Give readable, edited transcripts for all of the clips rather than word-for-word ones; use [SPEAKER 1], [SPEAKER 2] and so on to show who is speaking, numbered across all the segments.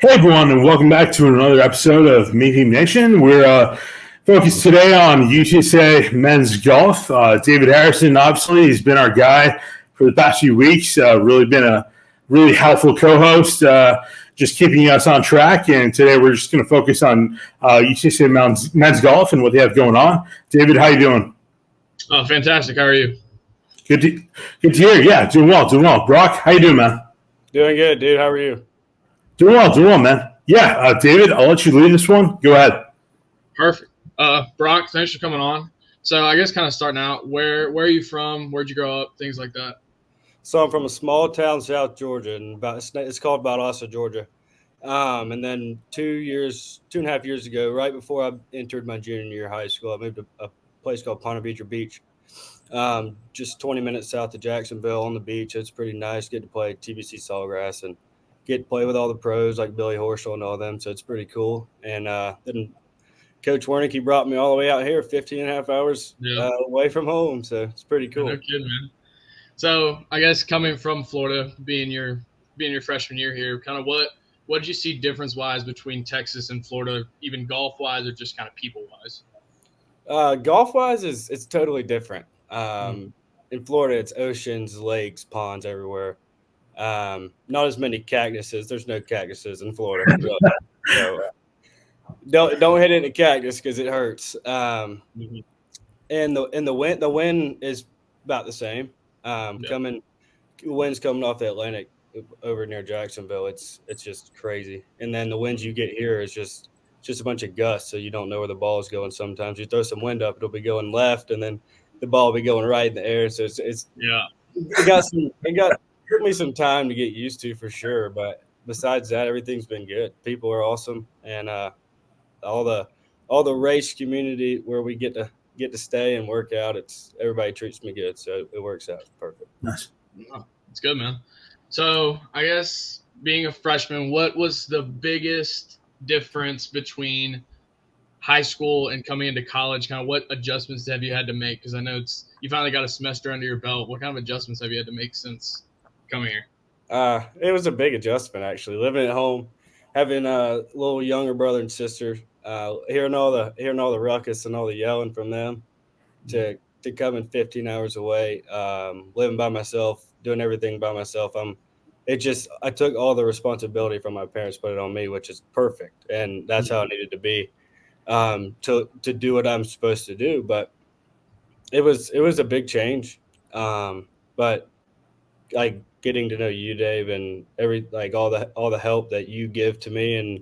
[SPEAKER 1] Hey everyone, and welcome back to another episode of Meet Nation. We're focused today on UTSA men's golf. David Harrison, obviously, he's been our guy for the past few weeks. Really been a really helpful co-host, just keeping us on track. And today we're just going to focus on UTSA men's golf and what they have going on. David, how you doing?
[SPEAKER 2] Oh, fantastic! How are you?
[SPEAKER 1] Good to hear. Yeah, doing well. Brock, how you doing, man?
[SPEAKER 3] Doing good, dude. How are you?
[SPEAKER 1] Doing well, man. Yeah, David, I'll let you lead this one. Go ahead.
[SPEAKER 2] Perfect. Brock, thanks for coming on. So I guess kind of starting out, where are you from? Where'd you grow up? Things like that.
[SPEAKER 3] So I'm from a small town, South Georgia, and it's called Valdosta, Georgia. And then 2.5 years ago, right before I entered my junior year of high school, I moved to a place called Ponte Vedra Beach, just 20 minutes south of Jacksonville on the beach. It's pretty nice. Get to play TBC Sawgrass and get to play with all the pros like Billy Horschel and all them. So it's pretty cool. And then Coach Wernicke brought me all the way out here, 15 and a half hours away from home. So it's pretty cool.
[SPEAKER 2] No kidding, man. So I guess coming from Florida, being your freshman year here, kind of what did you see difference wise between Texas and Florida, even golf wise or just kind of people wise?
[SPEAKER 3] Golf wise it's totally different. In Florida, it's oceans, lakes, ponds everywhere. Not as many cactuses. There's no cactuses in Florida. So, don't hit any cactus because it hurts. And the wind is about the same. Wind's coming off the Atlantic over near Jacksonville. It's just crazy. And then the winds you get here is just a bunch of gusts, so you don't know where the ball is going. Sometimes you throw some wind up, it'll be going left, and then the ball will be going right in the air. So it took me some time to get used to for sure. But besides that, everything's been good. People are awesome, and all the race community where we get to stay and work out. Everybody treats me good, so it works out perfect.
[SPEAKER 1] Nice.
[SPEAKER 2] Oh, it's good, man. So I guess being a freshman, what was the biggest difference between high school and coming into college? Kind of what adjustments have you had to make? Because I know you finally got a semester under your belt. What kind of adjustments have you had to make since coming here?
[SPEAKER 3] It was a big adjustment, actually. Living at home, having a little younger brother and sister, hearing all the ruckus and all the yelling from them, to coming 15 hours away, living by myself, doing everything by myself. I took all the responsibility from my parents, put it on me, which is perfect, and that's how it needed to be, to do what I'm supposed to do. But it was a big change. But like getting to know you, Dave, and all the help that you give to me, and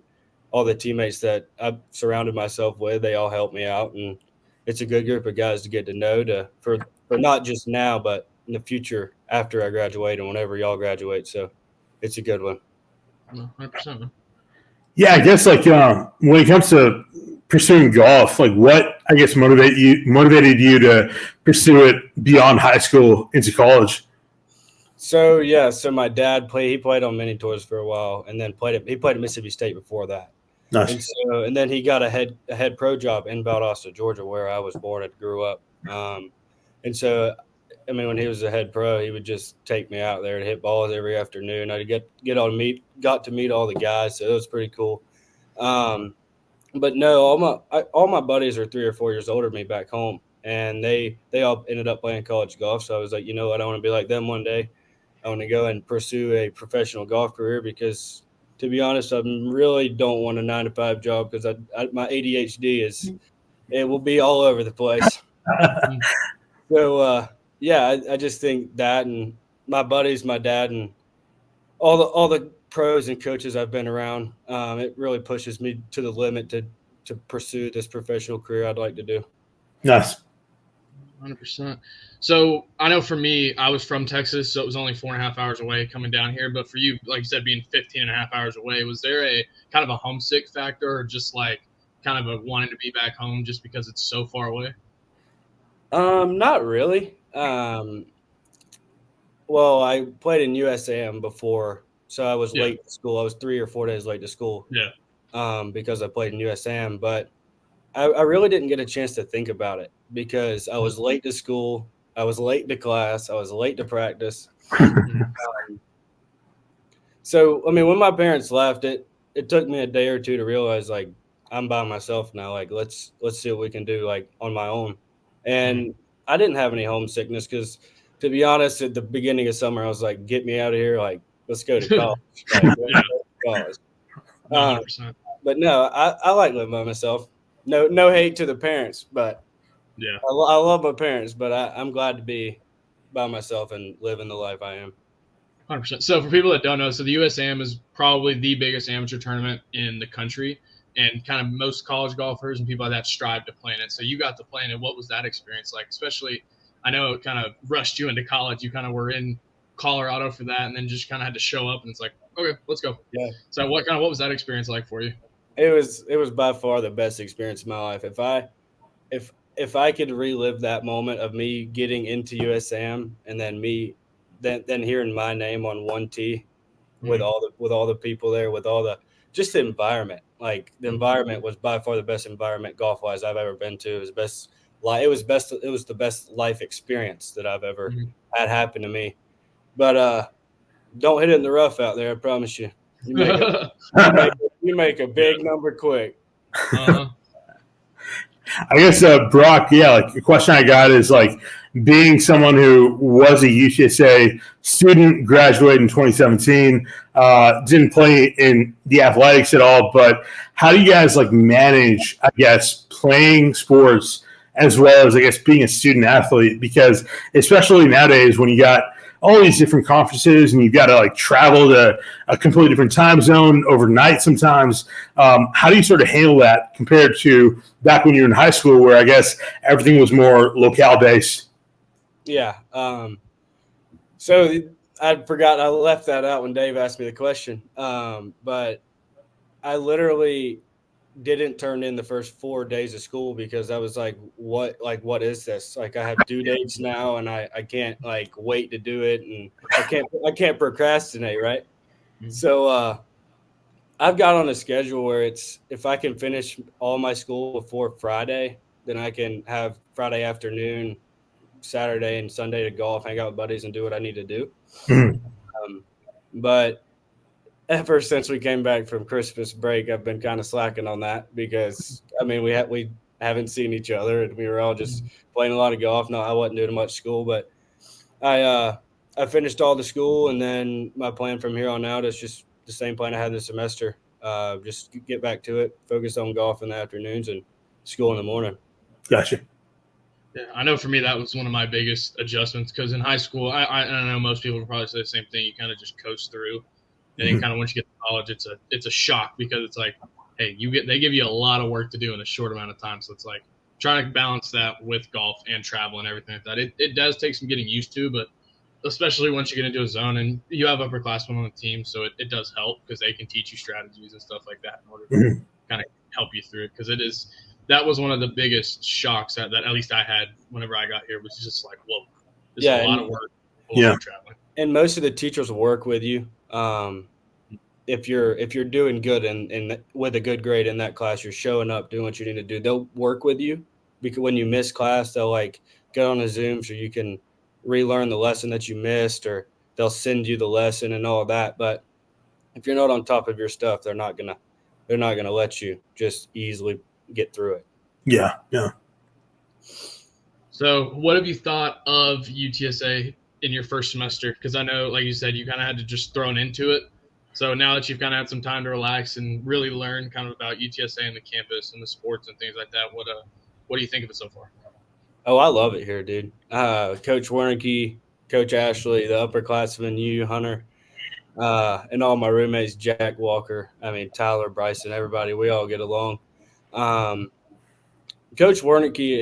[SPEAKER 3] all the teammates that I've surrounded myself with, they all help me out, and it's a good group of guys to get to know for not just now, but in the future after I graduate and whenever y'all graduate. So it's a good one.
[SPEAKER 2] 100%.
[SPEAKER 1] Yeah, I guess when it comes to pursuing golf, what I guess motivated you to pursue it beyond high school into college?
[SPEAKER 3] So my dad played on mini tours for a while, and then he played at Mississippi State before that.
[SPEAKER 1] Nice.
[SPEAKER 3] And then he got a head pro job in Valdosta, Georgia, where I was born and grew up. And so, I mean, when he was a head pro, he would just take me out there to hit balls every afternoon. I got to meet all the guys, so it was pretty cool. But no, all my buddies are 3 or 4 years older than me back home, and they all ended up playing college golf. So I was like, you know what, I want to be like them one day. I want to go and pursue a professional golf career because, to be honest, I really don't want a 9-to-5 job because my ADHD it will be all over the place. So I just think that, and my buddies, my dad, and all the pros and coaches I've been around, it really pushes me to the limit to pursue this professional career I'd like to do.
[SPEAKER 1] Nice.
[SPEAKER 2] 100%. So I know for me, I was from Texas, so it was only 4.5 hours away coming down here. But for you, like you said, being 15 and a half hours away, was there a kind of a homesick factor, or just like kind of a wanting to be back home just because it's so far away?
[SPEAKER 3] Not really. Well, I played in USAM before, so I was late to school. I was 3 or 4 days late to school. Because I played in USAM, but I really didn't get a chance to think about it because I was late to school, I was late to class, I was late to practice. So, I mean, when my parents left, it it took me a day or two to realize like I'm by myself now. Like let's see what we can do like on my own. And I didn't have any homesickness because, to be honest, at the beginning of summer I was like, get me out of here. Like let's go to college. Like let's
[SPEAKER 2] Yeah,
[SPEAKER 3] go to college.
[SPEAKER 2] 100%.
[SPEAKER 3] But no, I like living by myself. No hate to the parents, but
[SPEAKER 2] Yeah.
[SPEAKER 3] I love my parents, but I'm glad to be by myself and living the life I am.
[SPEAKER 2] 100%. So for people that don't know, so the USAM is probably the biggest amateur tournament in the country, and kind of most college golfers and people like that strive to play in it. So you got to play in it. What was that experience like? Especially, I know it kind of rushed you into college. You kind of were in Colorado for that, and then just kind of had to show up, and it's like, okay, let's go.
[SPEAKER 3] Yeah.
[SPEAKER 2] So what was that experience like for you?
[SPEAKER 3] It was by far the best experience of my life. If I could relive that moment of me getting into USAM and then then hearing my name on one tee with all the people there, with all the just the environment. Like the environment was by far the best environment golf wise I've ever been to. It was best it was the best life experience that I've ever had happen to me. But don't hit it in the rough out there, I promise you. You make a big number quick.
[SPEAKER 2] Uh-huh.
[SPEAKER 1] I guess, Brock, yeah, like the question I got is like being someone who was a UTSA student, graduated in 2017, didn't play in the athletics at all, but how do you guys like manage, I guess, playing sports as well as, I guess, being a student athlete? Because especially nowadays when you got all these different conferences and you've got to like travel to a completely different time zone overnight sometimes. How do you sort of handle that compared to back when you were in high school where I guess everything was more locale based?
[SPEAKER 3] Yeah. So I forgot I left that out when Dave asked me the question. But I literally didn't turn in the first 4 days of school because I was like, what is this? Like I have due dates now and I can't like wait to do it and I can't procrastinate, right? So I've got on a schedule where it's if I can finish all my school before Friday, then I can have Friday afternoon, Saturday and Sunday to golf, hang out with buddies and do what I need to do. But ever since we came back from Christmas break, I've been kind of slacking on that because I mean we haven't seen each other and we were all just playing a lot of golf. No, I wasn't doing much school, but I finished all the school and then my plan from here on out is just the same plan I had this semester. Just get back to it, focus on golf in the afternoons and school in the morning.
[SPEAKER 1] Gotcha.
[SPEAKER 2] Yeah, I know for me that was one of my biggest adjustments because in high school, I know most people would probably say the same thing. You kind of just coast through, and then kind of once you get to college, it's a shock because it's like, hey, they give you a lot of work to do in a short amount of time. So it's like trying to balance that with golf and travel and everything like that. It does take some getting used to, but especially once you get into a zone and you have upperclassmen on the team, so it does help because they can teach you strategies and stuff like that in order to kind of help you through it because that was one of the biggest shocks that at least I had whenever I got here was just like, whoa, this is a lot of work traveling.
[SPEAKER 3] And most of the teachers will work with you. If you're doing good and with a good grade in that class, you're showing up, doing what you need to do. They'll work with you because when you miss class, they'll like get on a Zoom so you can relearn the lesson that you missed, or they'll send you the lesson and all that. But if you're not on top of your stuff, they're not gonna let you just easily get through it.
[SPEAKER 1] Yeah.
[SPEAKER 2] So what have you thought of UTSA in your first semester? Because I know, like you said, you kind of had to just thrown into it. So now that you've kind of had some time to relax and really learn kind of about UTSA and the campus and the sports and things like that, what do you think of it so far?
[SPEAKER 3] Oh, I love it here, dude. Coach Wernicke, Coach Ashley, the upperclassmen, you, Hunter, and all my roommates, Jack Walker, Tyler, Bryson, everybody, we all get along. Coach Wernicke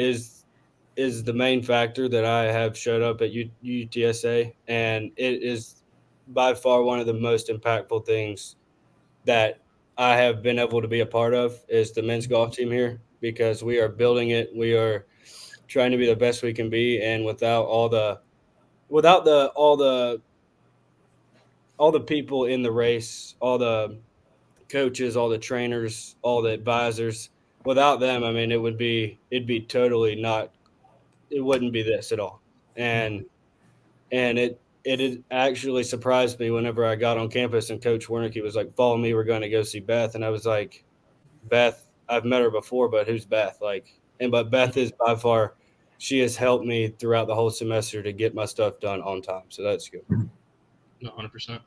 [SPEAKER 3] is the main factor that I have showed up at UTSA, and it is by far one of the most impactful things that I have been able to be a part of is the men's golf team here because we are building it. We are trying to be the best we can be, and without all the people in the race, all the coaches, all the trainers, all the advisors, without them, it'd be totally not. It wouldn't be this at all, and it actually surprised me whenever I got on campus and Coach Wernicke was like, "Follow me, we're going to go see Beth," and I was like, "Beth, I've met her before, but who's Beth?" But Beth is by far, she has helped me throughout the whole semester to get my stuff done on time, so that's good.
[SPEAKER 2] No, 100%.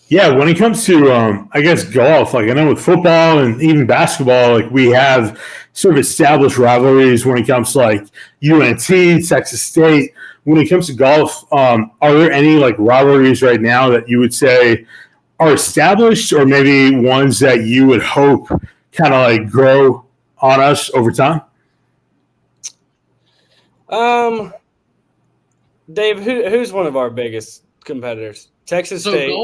[SPEAKER 1] Yeah, when it comes to I guess golf, like I know with football and even basketball, like we have sort of established rivalries when it comes to like UNT, Texas State. When it comes to golf, are there any like rivalries right now that you would say are established, or maybe ones that you would hope kind of like grow on us over time?
[SPEAKER 3] Dave, who's one of our biggest competitors? Texas
[SPEAKER 2] So
[SPEAKER 3] State.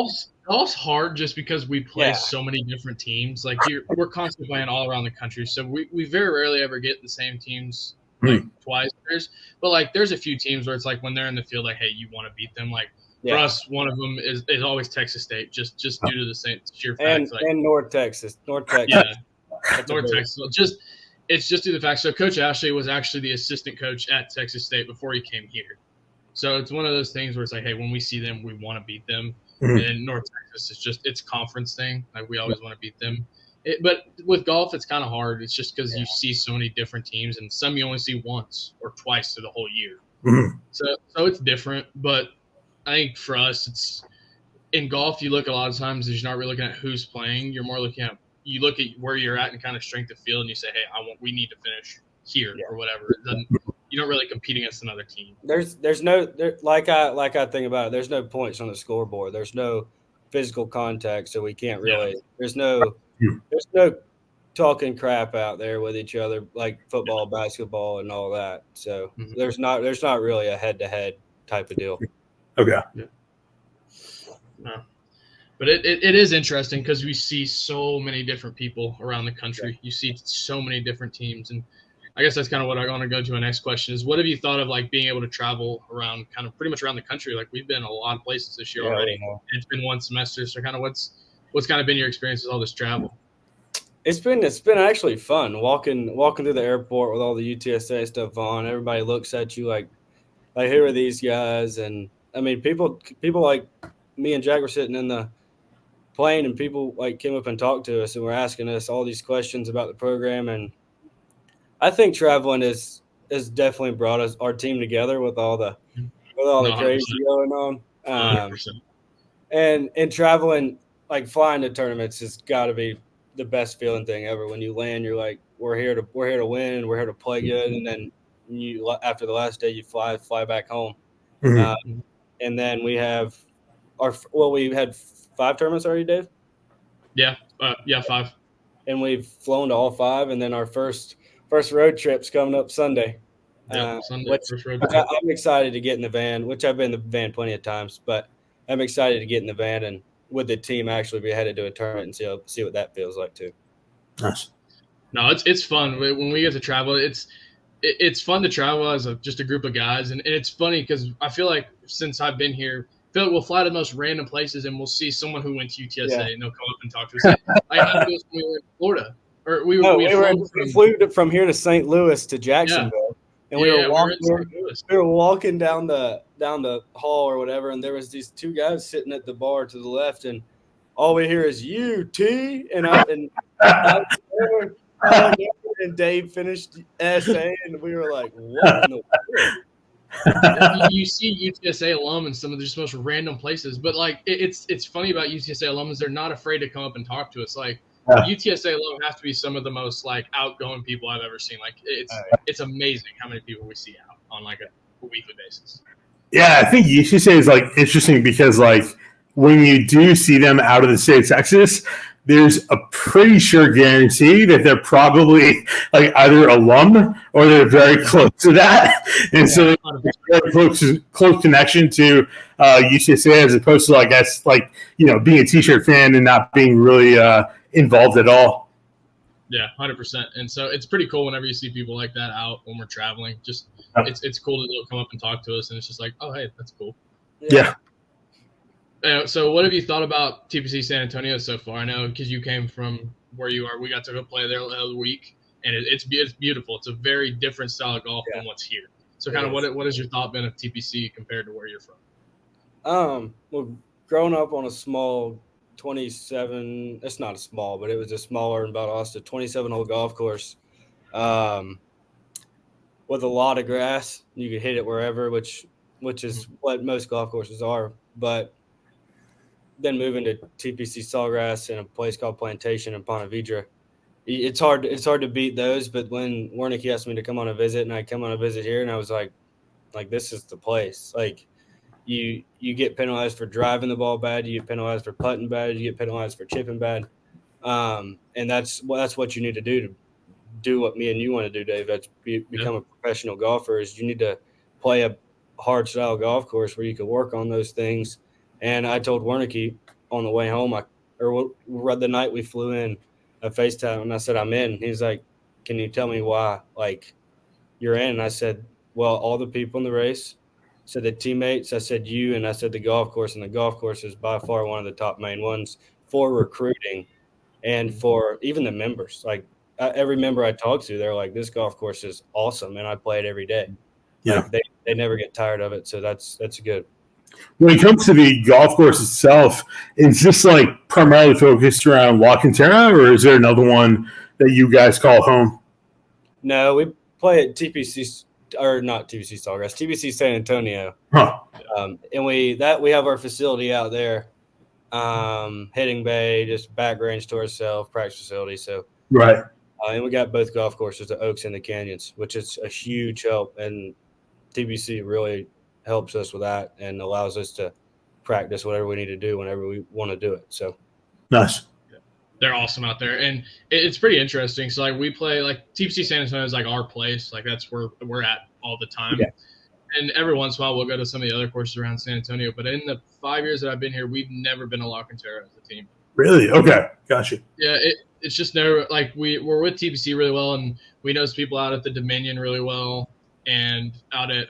[SPEAKER 2] golf's hard just because we play
[SPEAKER 3] Yeah.
[SPEAKER 2] so many different teams. Like we're constantly playing all around the country, so we very rarely ever get the same teams like twice. But like there's a few teams where it's like when they're in the field, like, hey, you want to beat them. Like for us, one of them is always Texas State, just due to the same sheer fact.
[SPEAKER 3] And North Texas.
[SPEAKER 2] Yeah, North Texas. It's just due to the fact. So Coach Ashley was actually the assistant coach at Texas State before he came here. So it's one of those things where it's like, hey, when we see them, we want to beat them. And North Texas, it's conference thing. Like we always want to beat them. But with golf, it's kind of hard. It's just because you see so many different teams, and some you only see once or twice through the whole year. So it's different. But I think for us, it's in golf. You look a lot of times, you're not really looking at who's playing. You're more looking at you look at where you're at and kind of strength of field, and you say, hey, we need to finish here or whatever. You don't really compete against another team.
[SPEAKER 3] There's no like I think about it. There's no points on the scoreboard. There's no physical contact, so we can't really. There's no talking crap out there with each other like football, basketball, and all that. So there's not really a head-to-head type of deal.
[SPEAKER 1] Okay.
[SPEAKER 2] Yeah. No. But it is interesting because we see so many different people around the country. You see so many different teams, and I guess that's kind of what I want to go to. My next question is, what have you thought of like being able to travel around, kind of pretty much around the country? Like we've been a lot of places this year already. It's been one semester, so kind of what's kind of been your experience with all this travel?
[SPEAKER 3] It's been actually fun walking through the airport with all the UTSA stuff on. Everybody looks at you like who are these guys? And I mean, people like me and Jack were sitting in the plane, and people like came up and talked to us and were asking us all these questions about the program. And I think traveling is definitely brought our team together with all the crazy going on.
[SPEAKER 2] 100%.
[SPEAKER 3] And traveling, like flying to tournaments, has got to be the best feeling thing ever. When you land, you're like, we're here to win, we're here to play good, and then you after the last day you fly back home. And then we have we had 5 tournaments already, Dave.
[SPEAKER 2] Yeah, 5.
[SPEAKER 3] And we've flown to all 5, and then our first road trip's coming up Sunday.
[SPEAKER 2] Sunday, first road trip.
[SPEAKER 3] I'm excited to get in the van, which I've been in the van plenty of times, but I'm excited to get in the van and with the team actually be headed to a tournament and see what that feels like too.
[SPEAKER 1] Nice.
[SPEAKER 2] No, it's fun when we get to travel. It's fun to travel as just a group of guys, and it's funny because I feel like since I've been here, I feel like we'll fly to the most random places and we'll see someone who went to UTSA and they'll come up and talk to us. Like how it goes when we were in Florida, or we
[SPEAKER 3] flew from here to St. Louis to Jacksonville, and we were walking down the hall or whatever, and there was these 2 guys sitting at the bar to the left, and all we hear is UT, and Dave finished SA, and we were like, what in the world?
[SPEAKER 2] You see UTSA alum in some of the just most random places, but like it's funny about UTSA alums, they're not afraid to come up and talk to us. Like UTSA alum have to be some of the most like outgoing people I've ever seen. Like it's amazing how many people we see out on like a weekly basis.
[SPEAKER 1] Yeah, I think UTSA is like interesting because like when you do see them out of the state of Texas, there's a pretty sure guarantee that they're probably like either alum or they're very close to that. And so there's a very close connection to UTSA as opposed to, I guess, like, you know, being a T-shirt fan and not being really involved at all.
[SPEAKER 2] Yeah, 100%. And so it's pretty cool whenever you see people like that out when we're traveling. Just it's cool that they'll come up and talk to us, and it's just like, oh, hey, that's cool.
[SPEAKER 1] Yeah.
[SPEAKER 2] So what have you thought about TPC San Antonio so far? I know because you came from where you are. We got to go play there the other week, and it's beautiful. It's a very different style of golf than what's here. So kind of what has your thought been of TPC compared to where you're from?
[SPEAKER 3] Well, growing up on a small 27, it's not a small, but it was a smaller in Valdosta, 27-hole golf course, um, with a lot of grass. You could hit it wherever, which is what most golf courses are. But then moving to TPC Sawgrass in a place called Plantation in Ponte Vedra, it's hard to beat those. But when Wernicke asked me to come on a visit, and I come on a visit here, and I was like this is the place. Like you get penalized for driving the ball bad, you get penalized for putting bad, you get penalized for chipping bad, and that's what you need to do what me and you want to do, Dave. That's
[SPEAKER 2] Yeah.
[SPEAKER 3] become a professional golfer. Is you need to play a hard style golf course where you can work on those things. And I told Wernicke on the way home, the night we flew in, a FaceTime, and I said I'm in. He's like, "Can you tell me why? Like you're in?" And I said, "Well, all the people in the race." I said the teammates. I said you, and I said the golf course, and the golf course is by far one of the top main ones for recruiting and for even the members. Like every member I talk to, they're like, "This golf course is awesome," and I play it every day.
[SPEAKER 1] Yeah.
[SPEAKER 3] Like they never get tired of it, so that's good.
[SPEAKER 1] When it comes to the golf course itself, is this like primarily focused around La Cantera, or is there another one that you guys call home?
[SPEAKER 3] No, we play at TPC or not TPC Sawgrass, TPC San Antonio,
[SPEAKER 1] Huh.
[SPEAKER 3] and we have our facility out there, hitting bay, just back range to ourselves, practice facility. So
[SPEAKER 1] Right.
[SPEAKER 3] and we got both golf courses, the Oaks and the Canyons, which is a huge help. And TBC really helps us with that and allows us to practice whatever we need to do whenever we want to do it. So
[SPEAKER 1] Nice.
[SPEAKER 2] They're awesome out there, and it's pretty interesting. So like we play like TPC San Antonio is like our place, like that's where we're at all the time.
[SPEAKER 1] Yeah.
[SPEAKER 2] And every once in a while we'll go to some of the other courses around San Antonio. But in the 5 years that I've been here, we've never been to La Cantera as a team.
[SPEAKER 1] Really? Okay. Gotcha.
[SPEAKER 2] Yeah, it's just never like we're with TPC really well, and we know people out at the Dominion really well, and out at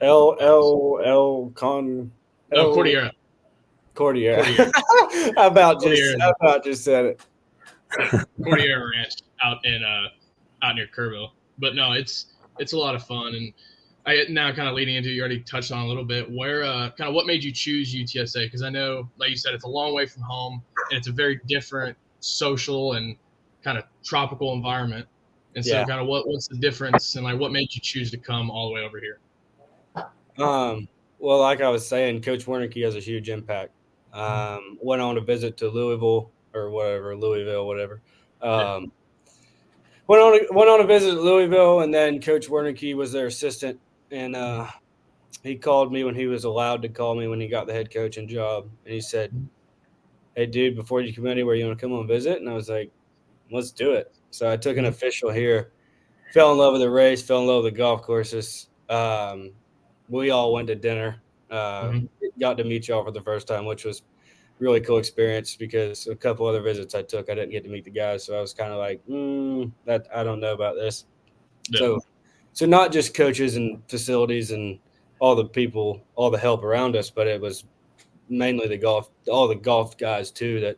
[SPEAKER 3] L Con
[SPEAKER 2] Cordillera.
[SPEAKER 3] Cordillera.
[SPEAKER 2] Cordillera.
[SPEAKER 3] I about
[SPEAKER 2] Cordillera.
[SPEAKER 3] just said it.
[SPEAKER 2] Cordillera Ranch out near Kerrville. But no, it's a lot of fun, and I now kind of leading into you already touched on a little bit where kind of what made you choose UTSA, because I know like you said it's a long way from home and it's a very different social and kind of tropical environment, and so
[SPEAKER 3] Yeah.
[SPEAKER 2] kind of what's the difference and like what made you choose to come all the way over here?
[SPEAKER 3] Well, like I was saying, Coach Wernicke has a huge impact. Went on a visit to Louisville or Louisville, whatever. Went on a visit to Louisville, and then Coach Wernicke was their assistant, and he called me when he was allowed to call me when he got the head coaching job, and he said, "Hey, dude, before you come anywhere, you want to come on visit?" And I was like, "Let's do it." So I took an official here, fell in love with the race, fell in love with the golf courses. We all went to dinner, got to meet y'all for the first time, which was really cool experience because a couple other visits I took, I didn't get to meet the guys. So I was kind of like, that I don't know about this.
[SPEAKER 2] Yeah.
[SPEAKER 3] So not just coaches and facilities and all the people, all the help around us, but it was mainly all the golf guys too that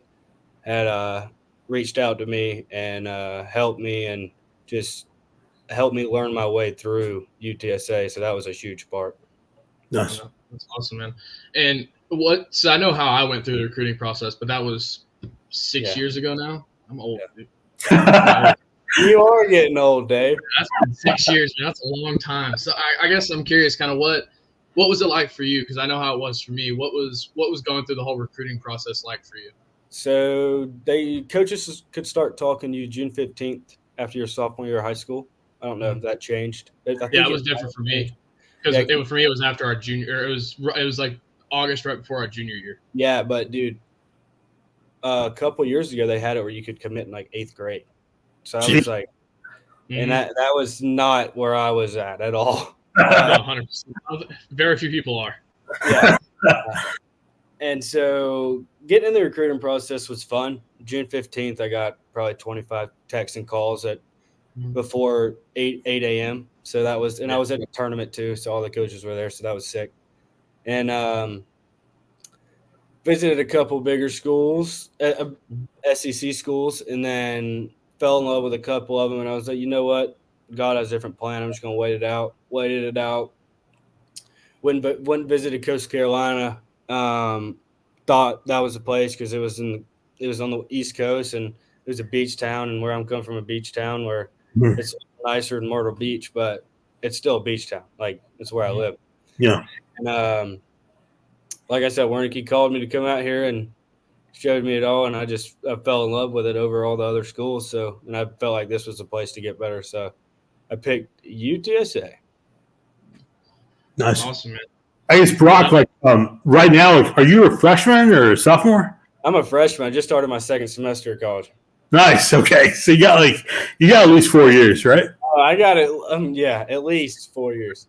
[SPEAKER 3] had reached out to me and helped me and just helped me learn my way through UTSA. So that was a huge part.
[SPEAKER 1] Nice.
[SPEAKER 2] That's awesome, man. And so I know how I went through the recruiting process, but that was 6 years ago now. I'm old.
[SPEAKER 3] Yeah. You are getting old, Dave.
[SPEAKER 2] That's been 6 years, man. That's a long time. So I guess I'm curious kind of what was it like for you? Because I know how it was for me. What was going through the whole recruiting process like for you?
[SPEAKER 3] So coaches could start talking to you June 15th after your sophomore year of high school. I don't know if that changed. I think
[SPEAKER 2] it was different for me. Because for me, it was after our junior. It was like August, right before our junior year.
[SPEAKER 3] Yeah, but dude, a couple years ago they had it where you could commit in like 8th grade. So I was like, and that was not where I was at all.
[SPEAKER 2] 100%. Very few people are.
[SPEAKER 3] Yeah. And so getting in the recruiting process was fun. June 15th, I got probably 25 texts and calls at before 8 a.m. So that was, and I was at a tournament too. So all the coaches were there. So that was sick. And visited a couple bigger schools, SEC schools, and then fell in love with a couple of them. And I was like, you know what? God has a different plan. I'm just going to wait it out. Waited it out. went visited Coastal Carolina. Thought that was the place because it was on the East Coast and it was a beach town, and where I'm coming from, a beach town where it's nicer than Myrtle Beach, but it's still a beach town. Like, it's where I live.
[SPEAKER 1] Yeah.
[SPEAKER 3] And like I said, Wernicke called me to come out here and showed me it all, and I fell in love with it over all the other schools. So, and I felt like this was the place to get better. So I picked UTSA.
[SPEAKER 1] Nice.
[SPEAKER 2] Awesome, man.
[SPEAKER 1] I guess, Brock, like right now, are you a freshman or a sophomore?
[SPEAKER 3] I'm a freshman. I just started my second semester of college.
[SPEAKER 1] Nice. Okay. So you got at least 4 years, right?
[SPEAKER 3] I got it. Yeah, at least 4 years.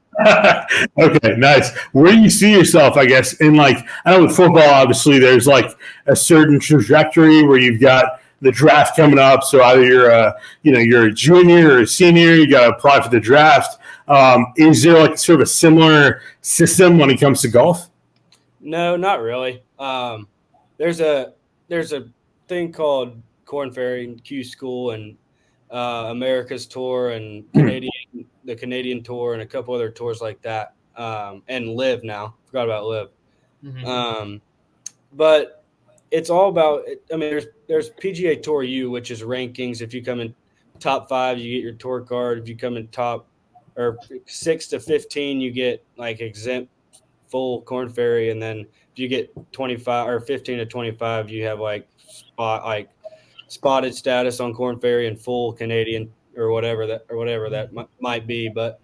[SPEAKER 1] Okay, nice. Where do you see yourself, I guess, in I know with football, obviously, there's like a certain trajectory where you've got the draft coming up. So either you're a junior or a senior, you got to apply for the draft. Is there like sort of a similar system when it comes to golf?
[SPEAKER 3] No, not really. There's a thing called Korn Ferry and Q School and America's Tour and the Canadian Tour and a couple other tours like that, and Live now. Forgot about Live.
[SPEAKER 2] Mm-hmm.
[SPEAKER 3] But it's all about. I mean, there's PGA Tour U, which is rankings. If you come in top 5, you get your tour card. If you come in top 6 to 15, you get like exempt full Korn Ferry, and then if you get 25 or 15 to 25, you have like spotted status on Korn Ferry and full Canadian or whatever that might be. But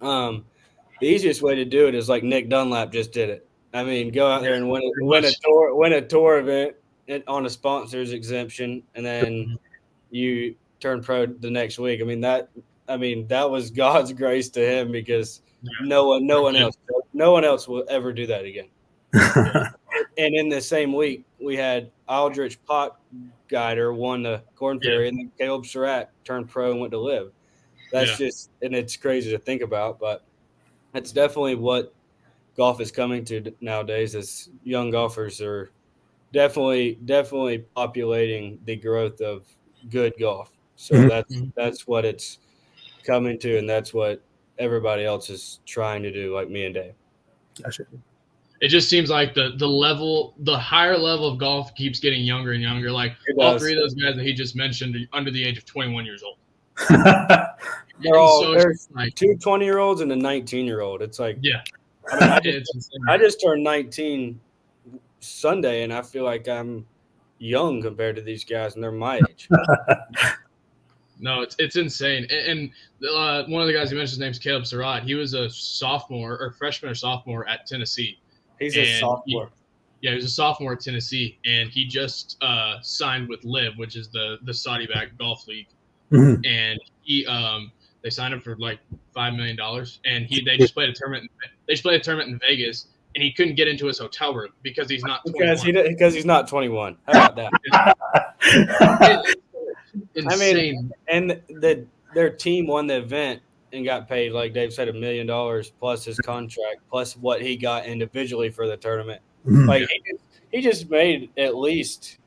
[SPEAKER 3] the easiest way to do it is like Nick Dunlap just did it. I mean, go out there and win a tour event on a sponsor's exemption, and then you turn pro the next week. I mean that was God's grace to him, because no one else will ever do that again. And in the same week, we had Aldrich Pot Guider won the Korn Ferry, and then Caleb Surratt turned pro and went to Live. That's just, and it's crazy to think about, but that's definitely what golf is coming to nowadays. Is young golfers are definitely populating the growth of good golf. So that's what it's coming to, and that's what everybody else is trying to do, like me and Dave.
[SPEAKER 1] Gotcha.
[SPEAKER 2] It just seems like the higher level of golf keeps getting younger and younger. Like all three of those guys that he just mentioned are under the age of 21 years old.
[SPEAKER 3] There's like 2 20-year-olds and a 19-year-old. It's like, I mean, I just turned 19 Sunday, and I feel like I'm young compared to these guys, and they're my age.
[SPEAKER 2] No, it's insane. And one of the guys you mentioned, his name's Caleb Surratt. He was a freshman or sophomore at Tennessee.
[SPEAKER 3] He's a sophomore.
[SPEAKER 2] He was a sophomore at Tennessee, and he just signed with Live, which is the Saudi-backed golf league.
[SPEAKER 1] Mm-hmm.
[SPEAKER 2] And they signed him for like $5 million, and they just played a tournament. They just played a tournament in Vegas, and he couldn't get into his hotel room because he's not 21.
[SPEAKER 3] Because he's not 21. How about that?
[SPEAKER 2] Insane.
[SPEAKER 3] I mean, and their team won the event and got paid, like Dave said, $1 million plus his contract, plus what he got individually for the tournament.
[SPEAKER 1] Mm-hmm.
[SPEAKER 3] Like he just made at least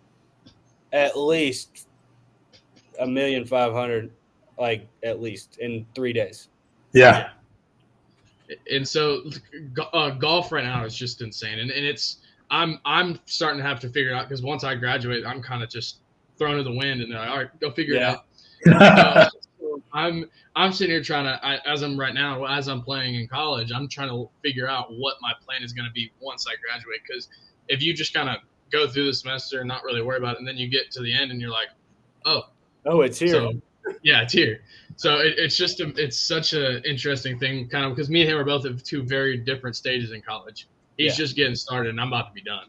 [SPEAKER 3] $1,500,000, like at least in 3 days.
[SPEAKER 1] Yeah.
[SPEAKER 2] And so golf right now is just insane, and it's I'm starting to have to figure it out, because once I graduate, I'm kind of just thrown to the wind, and they're like, all right, go figure it out. So I'm sitting here trying to, as I'm playing in college, I'm trying to figure out what my plan is going to be once I graduate. Because if you just kind of go through the semester and not really worry about it, and then you get to the end and you're like, oh,
[SPEAKER 3] it's here.
[SPEAKER 2] So, it's here. So it's such an interesting thing, kind of, because me and him are both at 2 very different stages in college. He's just getting started, and I'm about to be done.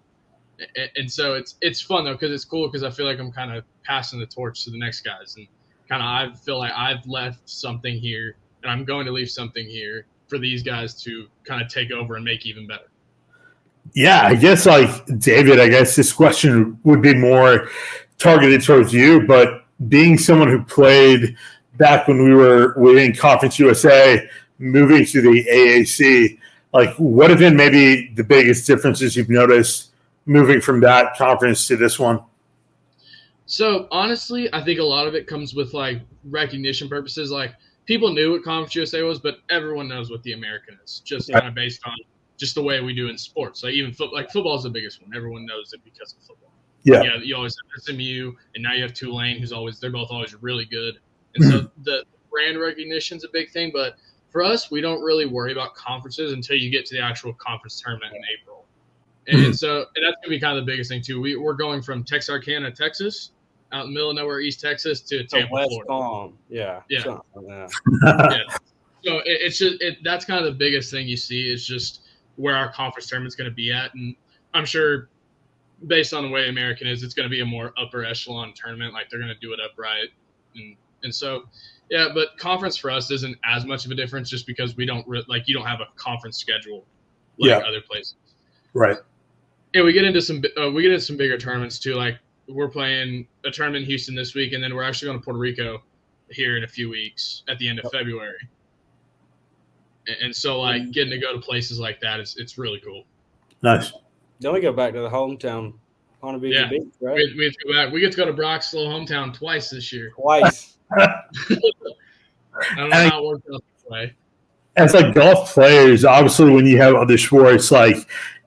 [SPEAKER 2] And so it's fun though, because it's cool, because I feel like I'm kind of passing the torch to the next guys, and kind of I feel like I've left something here, and I'm going to leave something here for these guys to kind of take over and make even better.
[SPEAKER 1] Yeah, I guess David, I guess this question would be more targeted towards you, but being someone who played back when we were within Conference USA, moving to the AAC, what have been maybe the biggest differences you've noticed moving from that conference to this one?
[SPEAKER 2] So honestly, I think a lot of it comes with recognition purposes. people knew what Conference USA was, but everyone knows what the American is, just kind of based on just the way we do in sports. Like even football is the biggest one. Everyone knows it because of football. Yeah, you always have SMU, and now you have Tulane, they're both always really good. And so the brand recognition is a big thing, but for us, we don't really worry about conferences until you get to the actual conference tournament in April. And so that's going to be kind of the biggest thing, too. We're going from Texarkana, Texas, out in the middle of nowhere, East Texas, to Tampa,
[SPEAKER 3] West
[SPEAKER 2] Florida.
[SPEAKER 3] Palm. Yeah.
[SPEAKER 2] Yeah.
[SPEAKER 3] Yeah.
[SPEAKER 2] So it's just that's kind of the biggest thing you see is just where our conference tournament's going to be at. And I'm sure based on the way American is, it's going to be a more upper echelon tournament. Like they're going to do it upright. And so, yeah, but conference for us isn't as much of a difference just because we don't you don't have a conference schedule like other places.
[SPEAKER 1] Right.
[SPEAKER 2] Yeah, we get into some bigger tournaments too. Like we're playing a tournament in Houston this week, and then we're actually going to Puerto Rico here in a few weeks at the end of February. And so, like getting to go to places like that, it's really cool.
[SPEAKER 1] Nice.
[SPEAKER 3] Then we go back to the hometown, Ponte Vedra Beach, right?
[SPEAKER 2] We have to go back. We get to go to Brock's little hometown twice this year.
[SPEAKER 3] Twice.
[SPEAKER 2] I don't know how it worked out this way.
[SPEAKER 1] As like golf players, obviously, when you have other sports, like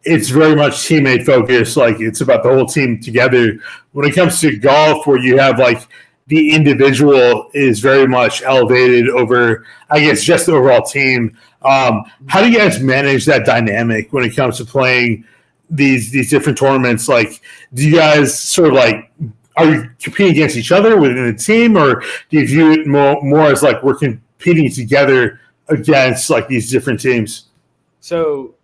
[SPEAKER 1] it's very much teammate focused. Like it's about the whole team together. When it comes to golf, where you have like the individual is very much elevated over, I guess, just the overall team. How do you guys manage that dynamic when it comes to playing these different tournaments? Like, do you guys sort of like, are you competing against each other within the team, or do you view it more as like we're competing together against like these different teams?
[SPEAKER 3] So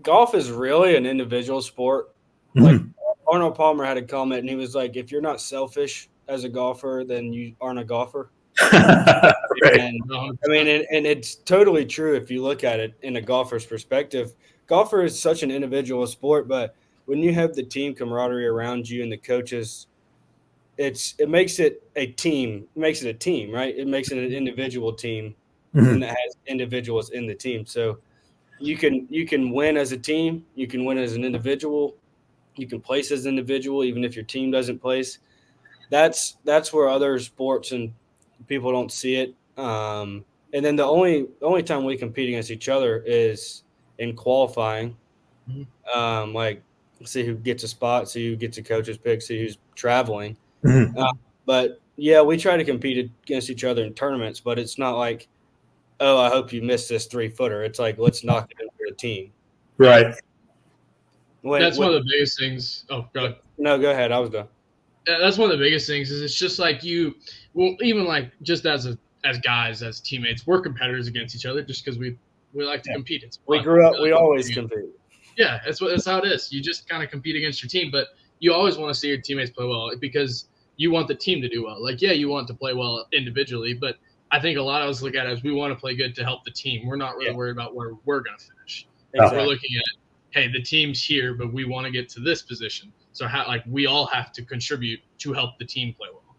[SPEAKER 3] golf is really an individual sport. Like Arnold Palmer had a comment, and he was like, if you're not selfish as a golfer, then you aren't a golfer.
[SPEAKER 1] Right.
[SPEAKER 3] And, I mean, and it's totally true if you look at it in a golfer's perspective. Golfer is such an individual sport, but when you have the team camaraderie around you and the coaches, it makes it a team. It makes it a team, right? It makes it an individual team, and that has individuals in the team. So you can win as a team, you can win as an individual, you can place as an individual, even if your team doesn't place. That's where other sports and people don't see it. And then the only time we compete against each other is in qualifying. Like see who gets a spot, see who gets a coach's pick, see who's traveling. But yeah, we try to compete against each other in tournaments, but it's not like, oh, I hope you missed this 3-footer. It's like, let's knock it in for the team.
[SPEAKER 1] Right.
[SPEAKER 2] That's one of the biggest things. Oh, go ahead.
[SPEAKER 3] No, go ahead. I was done.
[SPEAKER 2] That's one of the biggest things is it's just like even like just as guys, as teammates, we're competitors against each other just because we like to compete. It's fun.
[SPEAKER 3] We grew up, we always compete.
[SPEAKER 2] Yeah, that's how it is. You just kind of compete against your team, but you always want to see your teammates play well because you want the team to do well. Like, yeah, you want to play well individually, but I think a lot of us look at it as we want to play good to help the team. We're not really worried about where we're going to finish.
[SPEAKER 3] Exactly.
[SPEAKER 2] We're looking at, hey, the team's here, but we want to get to this position. So we all have to contribute to help the team play well.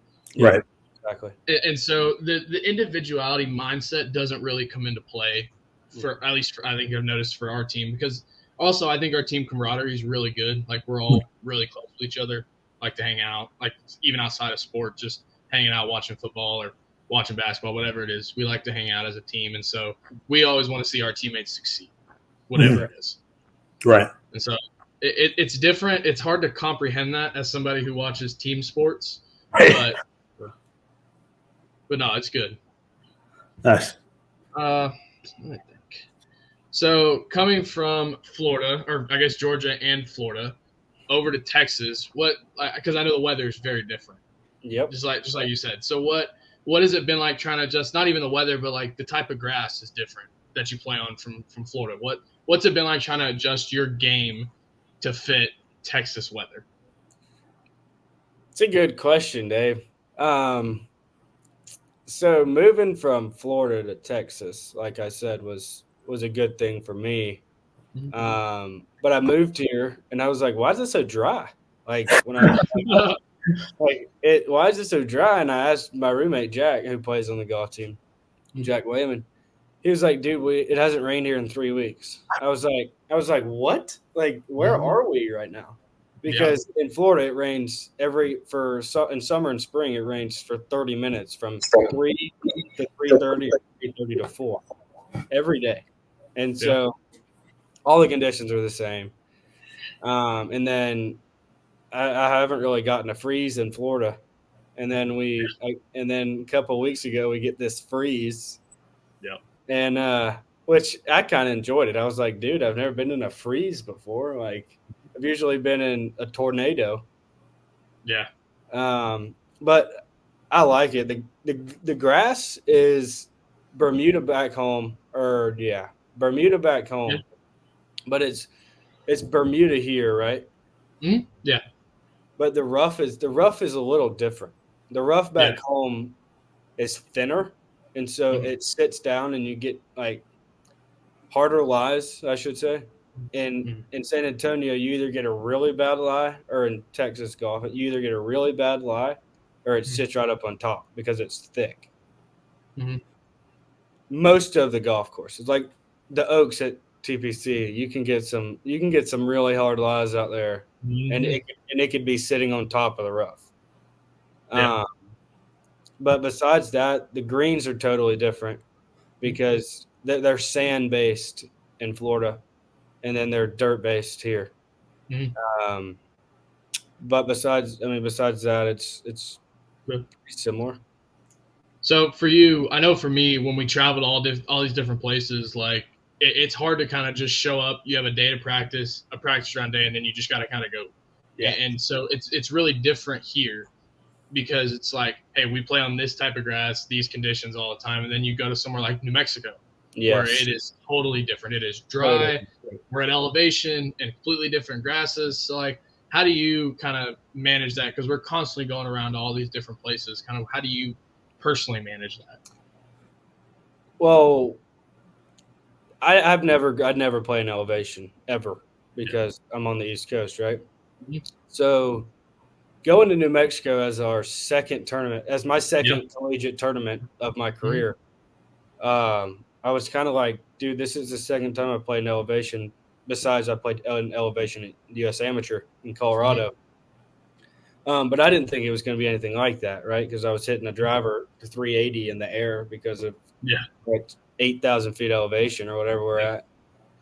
[SPEAKER 1] Right.
[SPEAKER 3] Exactly.
[SPEAKER 2] And so the individuality mindset doesn't really come into play I think I've noticed for our team, because also I think our team camaraderie is really good. Like we're all really close with each other, like to hang out, like even outside of sport, just hanging out, watching football or watching basketball, whatever it is. We like to hang out as a team. And so we always want to see our teammates succeed, whatever it is.
[SPEAKER 1] Right.
[SPEAKER 2] And so it's different. It's hard to comprehend that as somebody who watches team sports, but no, it's good.
[SPEAKER 1] Nice.
[SPEAKER 2] Let me think. So coming from Florida, or I guess Georgia and Florida, over to Texas, because I know the weather is very different.
[SPEAKER 3] Yep.
[SPEAKER 2] Just like you said. So what has it been like trying to adjust? Not even the weather, but like the type of grass is different that you play on from Florida. What's it been like trying to adjust your game to fit Texas weather?
[SPEAKER 3] It's a good question, Dave. So moving from Florida to Texas, like I said, was a good thing for me. But I moved here and I was like, why is it so dry? Like when I why is it so dry? And I asked my roommate Jack, who plays on the golf team, Jack Wayman. He was like, dude, it hasn't rained here in 3 weeks. I was like, what? Like, where are we right now? because in Florida it rains in summer and spring it rains for 30 minutes from 3 to 3:30 or 3:30 to 4 every day, and so all the conditions are the same. And then I haven't really gotten a freeze in Florida, and then a couple of weeks ago we get this freeze, and which I kind of enjoyed it. I was like, dude, I've never been in a freeze before. Like, I've usually been in a tornado.
[SPEAKER 2] Yeah.
[SPEAKER 3] But I like it. The grass is Bermuda back home, Bermuda back home. Yeah. But it's Bermuda here, right?
[SPEAKER 2] Mm-hmm. Yeah.
[SPEAKER 3] But the rough is a little different. The rough back home is thinner, and so it sits down, and you get like harder lies, I should say. In San Antonio, you either get a really bad lie, or in Texas golf, you either get a really bad lie, or it sits right up on top because it's thick.
[SPEAKER 2] Mm-hmm.
[SPEAKER 3] Most of the golf courses, like the Oaks at TPC, you can get some really hard lies out there, and it could be sitting on top of the rough.
[SPEAKER 2] Yeah.
[SPEAKER 3] But besides that, the greens are totally different because they're sand based in Florida, and then they're dirt based here.
[SPEAKER 2] Mm-hmm.
[SPEAKER 3] But besides that, it's pretty similar.
[SPEAKER 2] So for you, I know for me, when we travel to all these different places, like it's hard to kind of just show up. You have a day to practice, a practice round day, and then you just got to kind of go.
[SPEAKER 3] Yeah.
[SPEAKER 2] And so it's really different here because it's like, hey, we play on this type of grass, these conditions all the time, and then you go to somewhere like New Mexico, where it is totally different. It is dry. We're at elevation and completely different grasses. So like, how do you kind of manage that? Because we're constantly going around to all these different places. Kind of, how do you personally manage that?
[SPEAKER 3] Well, I'd never play in elevation ever because I'm on the East Coast, right?
[SPEAKER 2] Mm-hmm.
[SPEAKER 3] So going to New Mexico as my second collegiate tournament of my career, I was kind of like, dude, this is the second time I played in elevation. Besides, I played in elevation at UTSA Amateur in Colorado. But I didn't think it was going to be anything like that, right? Because I was hitting a driver to 380 in the air because of like 8,000 feet elevation or whatever we're at.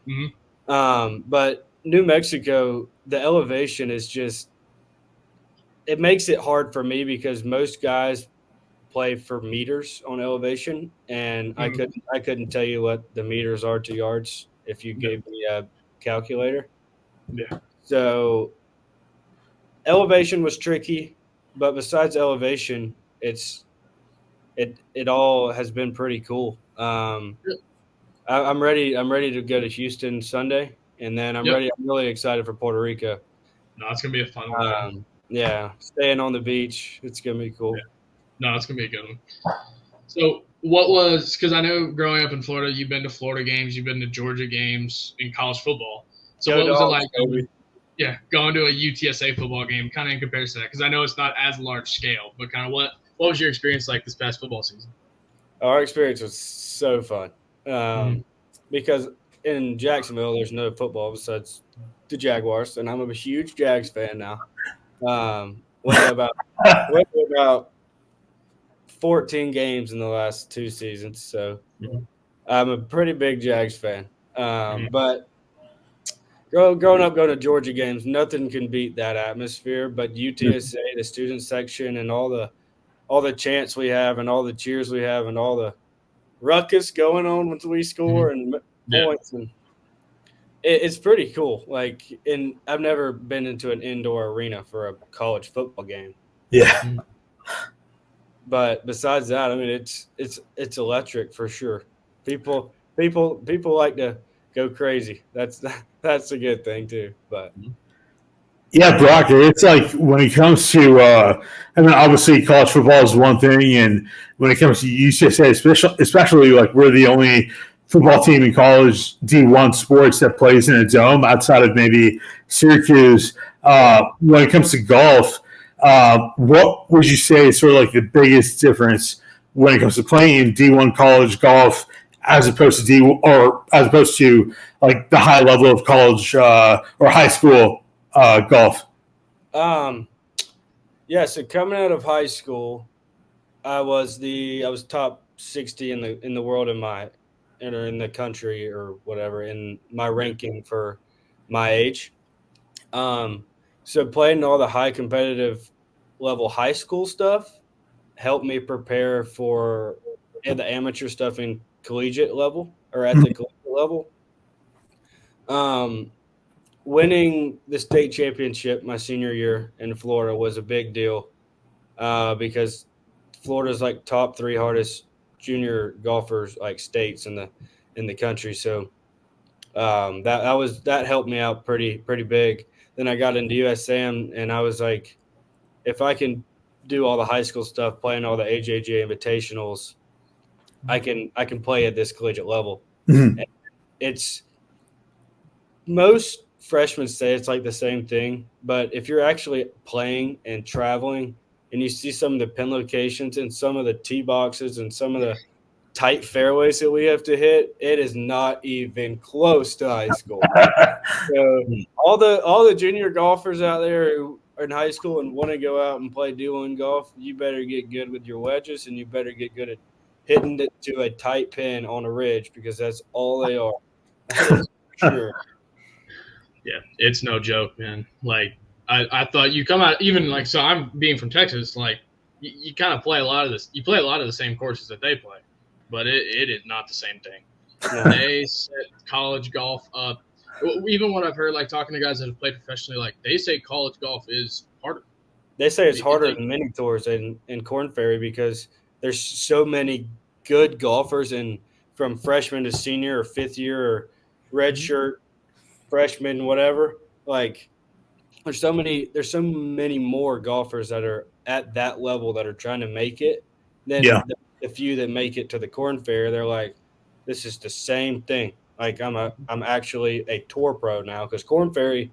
[SPEAKER 2] Mm-hmm.
[SPEAKER 3] But New Mexico, the elevation is just – it makes it hard for me because most guys play for meters on elevation, and I couldn't tell you what the meters are to yards if you gave me a calculator.
[SPEAKER 2] Yeah.
[SPEAKER 3] So – elevation was tricky, but besides elevation, it all has been pretty cool. I'm ready to go to Houston Sunday, and then I'm really excited for Puerto Rico.
[SPEAKER 2] No, it's gonna be a fun one.
[SPEAKER 3] Staying on the beach, it's gonna be cool.
[SPEAKER 2] Yeah. No, it's gonna be a good one. So because I know growing up in Florida, you've been to Florida games, you've been to Georgia games in college football. So what was it like? Going to a UTSA football game, kind of in comparison to that, because I know it's not as large scale, but kind of what was your experience like this past football season?
[SPEAKER 3] Our experience was so fun because in Jacksonville, there's no football besides the Jaguars, and I'm a huge Jags fan now. Went to about 14 games in the last 2 seasons, so I'm a pretty big Jags fan. But growing up going to Georgia games, nothing can beat that atmosphere. But UTSA, the student section, and all the chants we have, and all the cheers we have, and all the ruckus going on once we score and points, and it's pretty cool. Like, I've never been into an indoor arena for a college football game.
[SPEAKER 1] Yeah.
[SPEAKER 3] But besides that, I mean, it's electric for sure. People like to go crazy. That's a good thing too. But
[SPEAKER 1] yeah, Brock, it's like when it comes to obviously college football is one thing, and when it comes to UTSA, especially like we're the only football team in college D1 sports that plays in a dome outside of maybe Syracuse. When it comes to golf, what would you say is sort of like the biggest difference when it comes to playing in D1 college golf as opposed to like the high level of college or high school golf?
[SPEAKER 3] Yeah. So coming out of high school, I was top 60 in the world in the country or whatever in my ranking for my age. So playing all the high competitive level high school stuff helped me prepare for the amateur stuff in collegiate level or at the collegiate level. Winning the state championship my senior year in Florida was a big deal because Florida's like top 3 hardest junior golfers like states in the country. So that helped me out pretty big. Then I got into USA and I was like, if I can do all the high school stuff, playing all the AJJ invitationals, I can play at this collegiate level.
[SPEAKER 1] Mhm.
[SPEAKER 3] It's most freshmen say it's like the same thing, but if you're actually playing and traveling and you see some of the pin locations and some of the tee boxes and some of the tight fairways that we have to hit, it is not even close to high school. So all the junior golfers out there who are in high school and want to go out and play D1 golf, you better get good with your wedges and you better get good at hitting it to a tight pin on a ridge because that's all they are. That is for sure.
[SPEAKER 2] Yeah, it's no joke, man. Like I thought you come out even like so. I'm being from Texas. Like you kind of play a lot of this. You play a lot of the same courses that they play, but it is not the same thing.
[SPEAKER 3] No.
[SPEAKER 2] They set college golf up. Even what I've heard, like talking to guys that have played professionally, like they say college golf is harder.
[SPEAKER 3] They say it's harder than mini tours in Corn Ferry because there's so many good golfers and from freshman to senior or fifth year or red shirt freshman, whatever. Like there's so many more golfers that are at that level that are trying to make it than the few that make it to the Corn Fair. They're like, this is the same thing. Like I'm actually a tour pro now because Corn Ferry.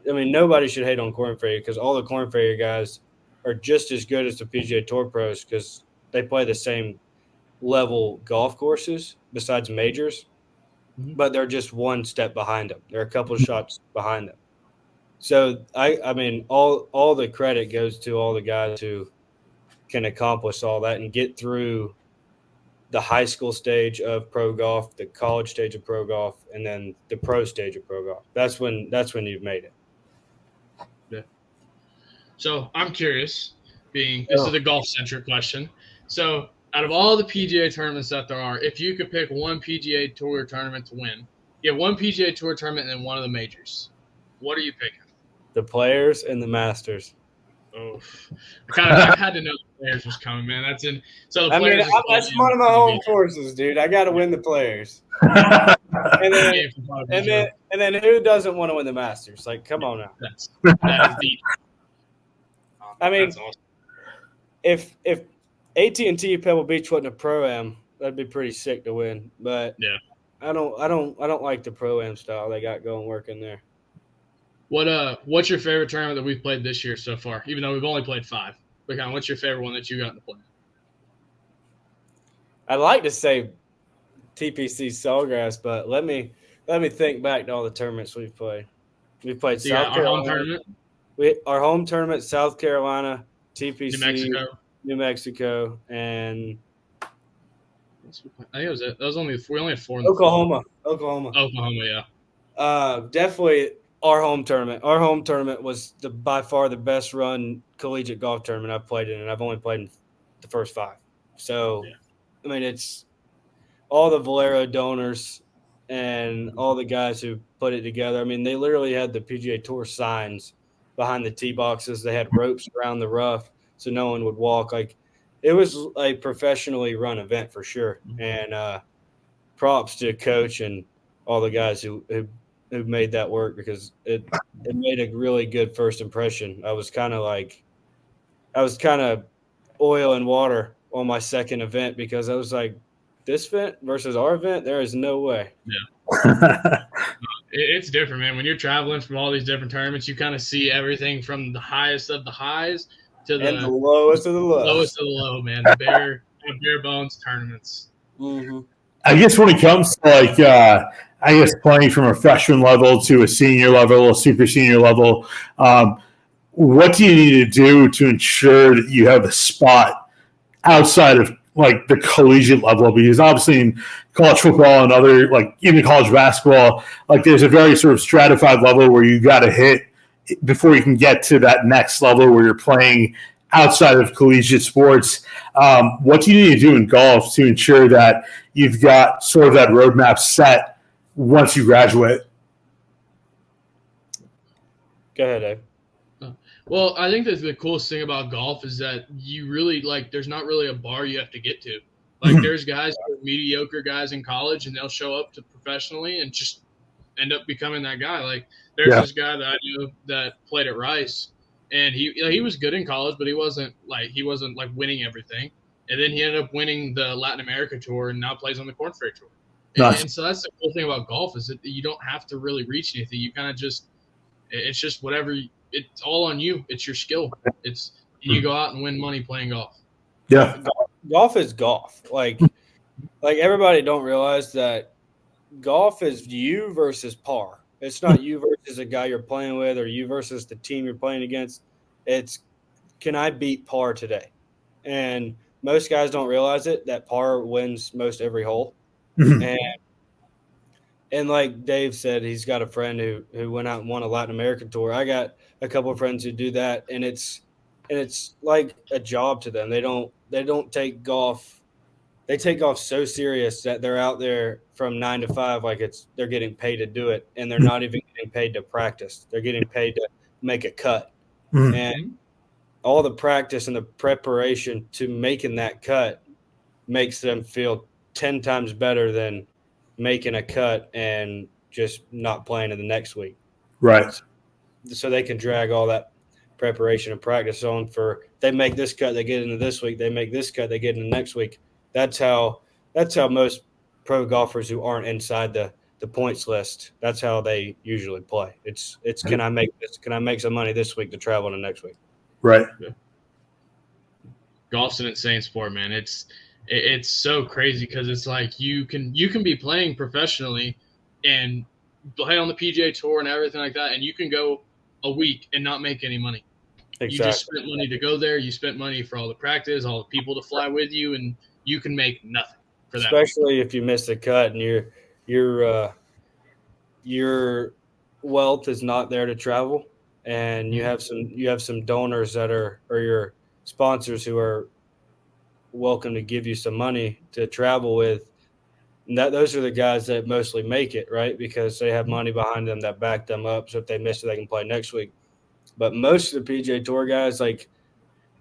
[SPEAKER 3] I mean, nobody should hate on Corn Ferry because all the Corn Ferry guys are just as good as the PGA Tour pros because they play the same level golf courses besides majors, but they're just one step behind them. They're a couple of shots behind them. So I mean, all the credit goes to all the guys who can accomplish all that and get through the high school stage of pro golf, the college stage of pro golf, and then the pro stage of pro golf. That's when you've made it.
[SPEAKER 2] Yeah. So I'm curious, this is a golf centric question. So out of all the PGA tournaments that there are, if you could pick one PGA Tour tournament to win, you have one PGA Tour tournament and then one of the majors. What are you picking?
[SPEAKER 3] The Players and the Masters.
[SPEAKER 2] Oh, I had to know the Players was coming, man. That's in. So the Players.
[SPEAKER 3] That's one of my home courses, dude. I got to win the Players. and then who doesn't want to win the Masters? Like, come on now.
[SPEAKER 2] That is deep.
[SPEAKER 3] I mean, awesome. if AT&T Pebble Beach wasn't a pro-am, that'd be pretty sick to win. But
[SPEAKER 2] yeah,
[SPEAKER 3] I don't like the pro-am style they got going working there.
[SPEAKER 2] What's your favorite tournament that we've played this year so far? Even though we've only played 5, but kind of what's your favorite one that you got to play?
[SPEAKER 3] I'd like to say TPC Sawgrass, but let me think back to all the tournaments we've played. We've played South Carolina.
[SPEAKER 2] Our home tournament.
[SPEAKER 3] Our home tournament, South Carolina, TPC,
[SPEAKER 2] New
[SPEAKER 3] Mexico, and
[SPEAKER 2] I think that was only we only had 4 in
[SPEAKER 3] Oklahoma,
[SPEAKER 2] yeah.
[SPEAKER 3] Definitely our home tournament. Our home tournament was by far the best run collegiate golf tournament I've played in, and I've only played in the first 5. So, yeah. I mean, it's all the Valero donors and all the guys who put it together. I mean, they literally had the PGA Tour signs behind the tee boxes. They had ropes around the rough so no one would walk. Like, it was a professionally run event for sure. And props to coach and all the guys who made that work because it made a really good first impression. I was kind of oil and water on my second event because I was like, this event versus our event, there is no way.
[SPEAKER 2] Yeah. It's different, man. When you're traveling from all these different tournaments, you kind of see everything from the highest of the highs to the
[SPEAKER 3] lowest of the lows.
[SPEAKER 2] Lowest of the low, man. The bare bones tournaments.
[SPEAKER 3] Mm-hmm.
[SPEAKER 1] I guess when it comes to playing from a freshman level to a senior level, a super senior level, what do you need to do to ensure that you have a spot outside of like the collegiate level? Because obviously in college football and other, like even college basketball, like there's a very sort of stratified level where you got to hit before you can get to that next level where you're playing outside of collegiate sports. What do you need to do in golf to ensure that you've got sort of that roadmap set once you graduate?
[SPEAKER 3] Go ahead, Dave.
[SPEAKER 2] Well, I think that the coolest thing about golf is that you really like. There's not really a bar you have to get to. Like, there's guys who are mediocre guys in college, and they'll show up to professionally and just end up becoming that guy. Like, there's this guy that I knew that played at Rice, and he was good in college, but he wasn't like winning everything. And then he ended up winning the Latin America tour, and now plays on the Corn Ferry tour.
[SPEAKER 1] Nice.
[SPEAKER 2] And so that's the cool thing about golf is that you don't have to really reach anything. You kind of just it's just whatever. It's all on you. It's your skill. It's you go out and win money playing golf.
[SPEAKER 1] Yeah,
[SPEAKER 3] golf is golf. Like everybody don't realize that golf is you versus par. It's not you versus a guy you're playing with or you versus the team you're playing against. It's, can I beat par today? And most guys don't realize it, that par wins most every hole. And like Dave said, he's got a friend who went out and won a Latin American tour. I got a couple of friends who do that, and it's like a job to them. They don't take golf. They take golf so serious that they're out there from 9 to 5 like they're getting paid to do it, and they're not even getting paid to practice. They're getting paid to make a cut. And all the practice and the preparation to making that cut makes them feel 10 times better than making a cut and just not playing in the next week.
[SPEAKER 1] Right.
[SPEAKER 3] So they can drag all that preparation and practice on for, they make this cut, they get into this week, they make this cut, they get into next week. That's how most pro golfers who aren't inside the points list, that's how they usually play. It's can I make this? Can I make some money this week to travel to next week?
[SPEAKER 1] Right.
[SPEAKER 2] Yeah. Golf's an insane sport, man. It's so crazy because it's like you can be playing professionally and play on the PGA Tour and everything like that, and you can go a week and not make any money. Exactly. You just spent money to go there. You spent money for all the practice, all the people to fly with you, and you can make nothing for that.
[SPEAKER 3] Especially if you miss the cut and your wealth is not there to travel, and you have some donors that are, or your sponsors who are welcome to give you some money to travel with. And those are the guys that mostly make it, right? Because they have money behind them that back them up. So if they miss it, they can play next week. But most of the PGA Tour guys, like,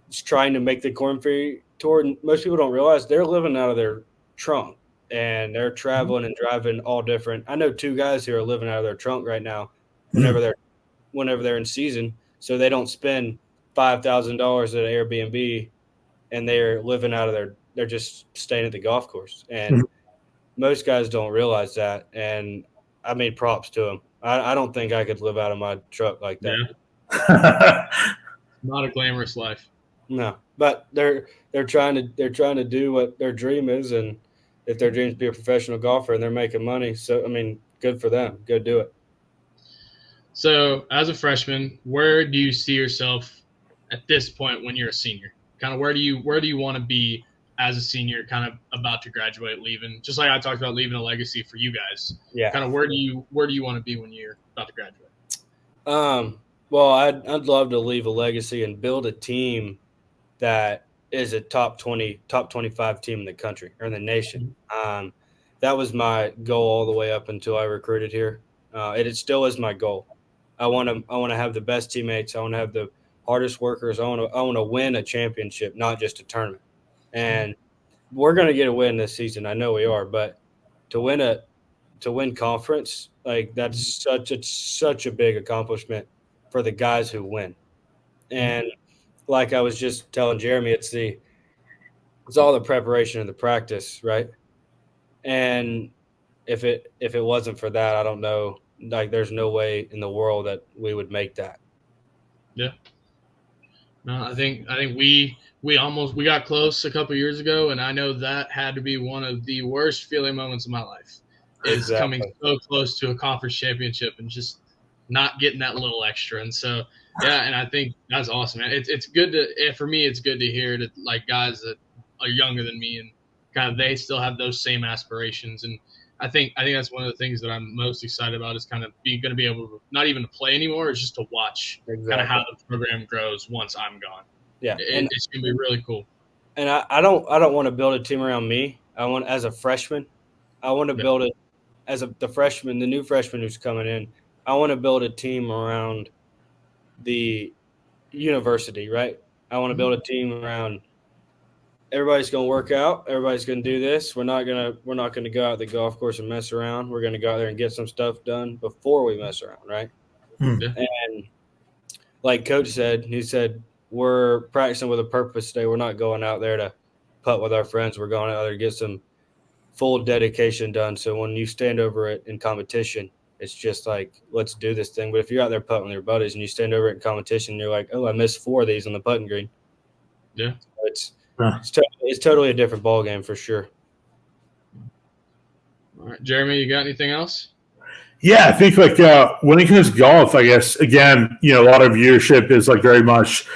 [SPEAKER 3] just trying to make the Corn Ferry Tour, and most people don't realize they're living out of their trunk and they're traveling and driving all different. I know 2 guys who are living out of their trunk right now whenever they're in season, so they don't spend $5,000 at an Airbnb, and they're living out of they're just staying at the golf course. And most guys don't realize that. And I mean, props to them. I don't think I could live out of my truck like that.
[SPEAKER 2] Yeah. Not a glamorous life.
[SPEAKER 3] No, but they're trying to do what their dream is. And if their dream is to be a professional golfer and they're making money, so, I mean, good for them. Go do it.
[SPEAKER 2] So as a freshman, where do you see yourself at this point when you're a senior? Kind of where do you want to be as a senior, kind of about to graduate, leaving? Just like I talked about leaving a legacy for you guys.
[SPEAKER 3] Yeah.
[SPEAKER 2] Kind of where do you want to be when you're about to graduate?
[SPEAKER 3] Well, I'd love to leave a legacy and build a team that is a top 25 team in the country or in the nation. That was my goal all the way up until I recruited here. It still is my goal. I want to have the best teammates. I want to have the hardest workers. I want to win a championship, not just a tournament. And we're going to get a win this season. I know we are, but to win conference, like, that's such a big accomplishment for the guys who win. And like I was just telling Jeremy, it's all the preparation and the practice, right? And if it wasn't for that, I don't know. Like, there's no way in the world that we would make that.
[SPEAKER 2] Yeah. No, I think we got close a couple years ago, and I know that had to be one of the worst feeling moments of my life. Is coming so close to a conference championship and just not getting that little extra. And so, yeah, and I think that's awesome, man. It's good to, for me, it's good to hear that like guys that are younger than me and kind of they still have those same aspirations. And I think that's one of the things that I'm most excited about is kind of being going to be able to not even to play anymore, it's just to watch kind of how the program grows once I'm gone.
[SPEAKER 3] Yeah,
[SPEAKER 2] It's going to be really cool.
[SPEAKER 3] And I don't want to build a team around me. I want as a freshman, I want to build it as the freshman, the new freshman who's coming in. I want to build a team around the university, right? I want to build a team around everybody's going to work out. Everybody's going to do this. We're not going to go out the golf course and mess around. We're going to go out there and get some stuff done before we mess around, right?
[SPEAKER 2] Yeah.
[SPEAKER 3] And like Coach said, he said, we're practicing with a purpose today. We're not going out there to putt with our friends. We're going out there to get some full dedication done. So when you stand over it in competition, it's just like, let's do this thing. But if you're out there putting with your buddies and you stand over it in competition, you're like, oh, I missed 4 of these on the putting green.
[SPEAKER 2] Yeah.
[SPEAKER 3] So it's totally a different ball game for sure.
[SPEAKER 2] All right, Jeremy, you got anything else?
[SPEAKER 1] Yeah, I think like when it comes to golf, I guess again, a lot of viewership is like very much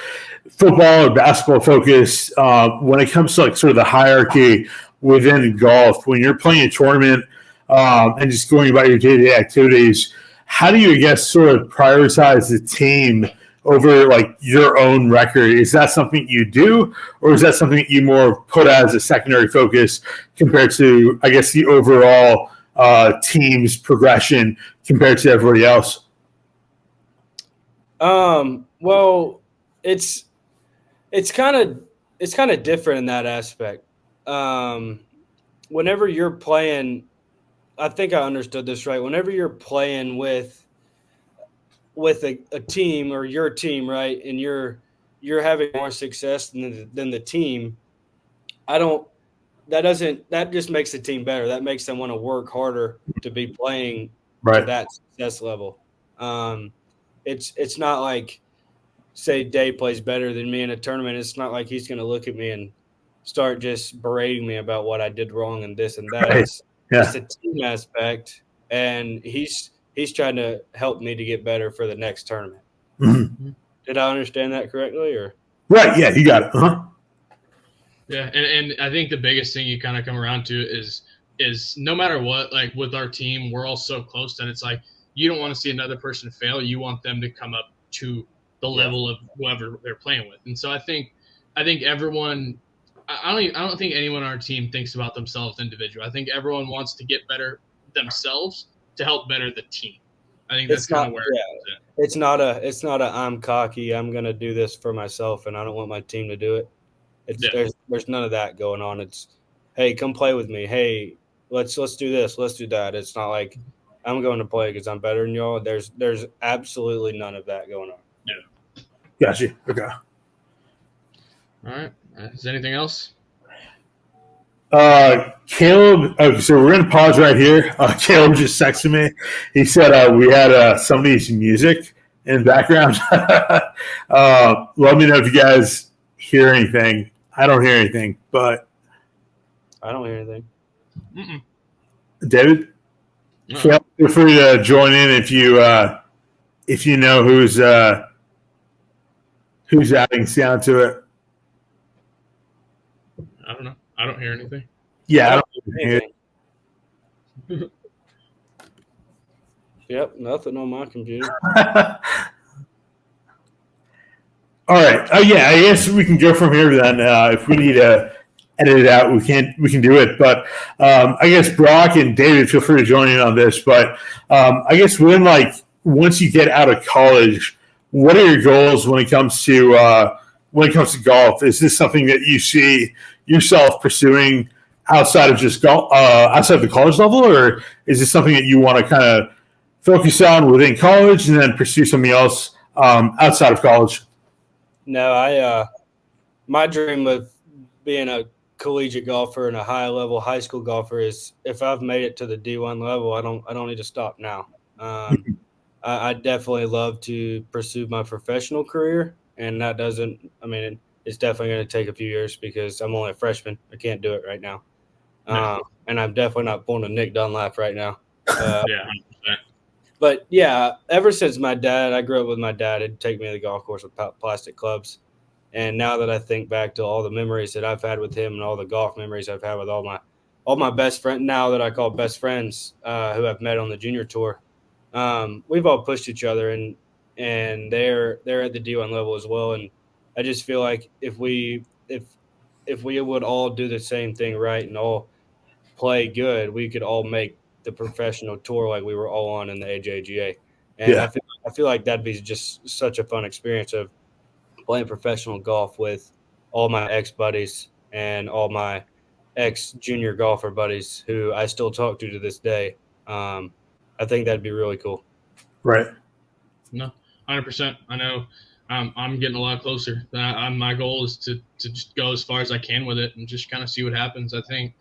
[SPEAKER 1] football or basketball focused. When it comes to like sort of the hierarchy within golf, when you're playing a tournament and just going about your day-to-day activities, how do you, I guess, sort of prioritize the team over like your own record? Is that something you do, or is that something that you more put as a secondary focus compared to, I guess, the overall team's progression compared to everybody else?
[SPEAKER 3] Well, it's kind of different in that aspect. Whenever you're playing, I think I understood this right. Whenever you're playing with a team or your team, right, and you're having more success than the team, that just makes the team better. That makes them want to work harder to be playing to that success level. It's not like, say, Day plays better than me in a tournament. It's not like he's going to look at me and start just berating me about what I did wrong and this and that.
[SPEAKER 1] Right.
[SPEAKER 3] It's a team aspect, and he's trying to help me to get better for the next tournament.
[SPEAKER 1] Mm-hmm.
[SPEAKER 3] Did I understand that correctly? Or
[SPEAKER 1] right? Yeah, you got it. Uh-huh.
[SPEAKER 2] Yeah, and I think the biggest thing you kind of come around to is no matter what, like with our team, we're all so close that it's like you don't want to see another person fail. You want them to come up to the level of whoever they're playing with. And so I think everyone, I don't think anyone on our team thinks about themselves individually. I think everyone wants to get better themselves to help better the team. I think that's kind of where
[SPEAKER 3] it's not a I'm cocky, I'm gonna do this for myself and I don't want my team to do it. There's none of that going on. It's, hey, come play with me. Hey, let's do this, let's do that. It's not like I'm going to play because I'm better than y'all. There's absolutely none of that going on.
[SPEAKER 2] Yeah.
[SPEAKER 1] Gotcha. Okay.
[SPEAKER 2] All right. Is there anything else?
[SPEAKER 1] Caleb, okay, so we're going to pause right here. Caleb just texted me. He said we had somebody's music in the background. Let me know if you guys hear anything. I don't hear anything, but
[SPEAKER 3] I don't hear anything.
[SPEAKER 2] Mm-mm.
[SPEAKER 1] David, Caleb, feel free to join in if you know who's adding sound to it.
[SPEAKER 2] I don't know. I don't hear anything.
[SPEAKER 1] Yeah, I don't hear
[SPEAKER 3] anything. Yep, nothing on my computer.
[SPEAKER 1] All right. Oh yeah, I guess we can go from here then. If we need to edit it out, we can do it. But I guess Brock and David, feel free to join in on this. But I guess once you get out of college, what are your goals when it comes to golf? Is this something that you see yourself pursuing outside of just golf, outside of the college level, or is this something that you want to kind of focus on within college and then pursue something else outside of college?
[SPEAKER 3] No, my dream of being a collegiate golfer and a high-level high school golfer is if I've made it to the D1 level, I don't need to stop now. I definitely love to pursue my professional career, and that doesn't – I mean, it's definitely going to take a few years because I'm only a freshman. I can't do it right now. And I'm definitely not pulling a Nick Dunlap right now.
[SPEAKER 2] Yeah, 100%.
[SPEAKER 3] But yeah, ever since I grew up with my dad. He'd take me to the golf course with plastic clubs. And now that I think back to all the memories that I've had with him and all the golf memories I've had with all my best friends now that I call best friends who I've met on the junior tour, we've all pushed each other and they're at the D1 level as well. And I just feel like if we would all do the same thing right and all play good, we could all make the professional tour like we were all on in the AJGA. And
[SPEAKER 1] Yeah.
[SPEAKER 3] I feel like that'd be just such a fun experience of playing professional golf with all my ex buddies and all my ex junior golfer buddies who I still talk to this day. I think that'd be really cool.
[SPEAKER 1] Right.
[SPEAKER 2] No, 100%. I know I'm getting a lot closer. My goal is to just go as far as I can with it and just kind of see what happens. I think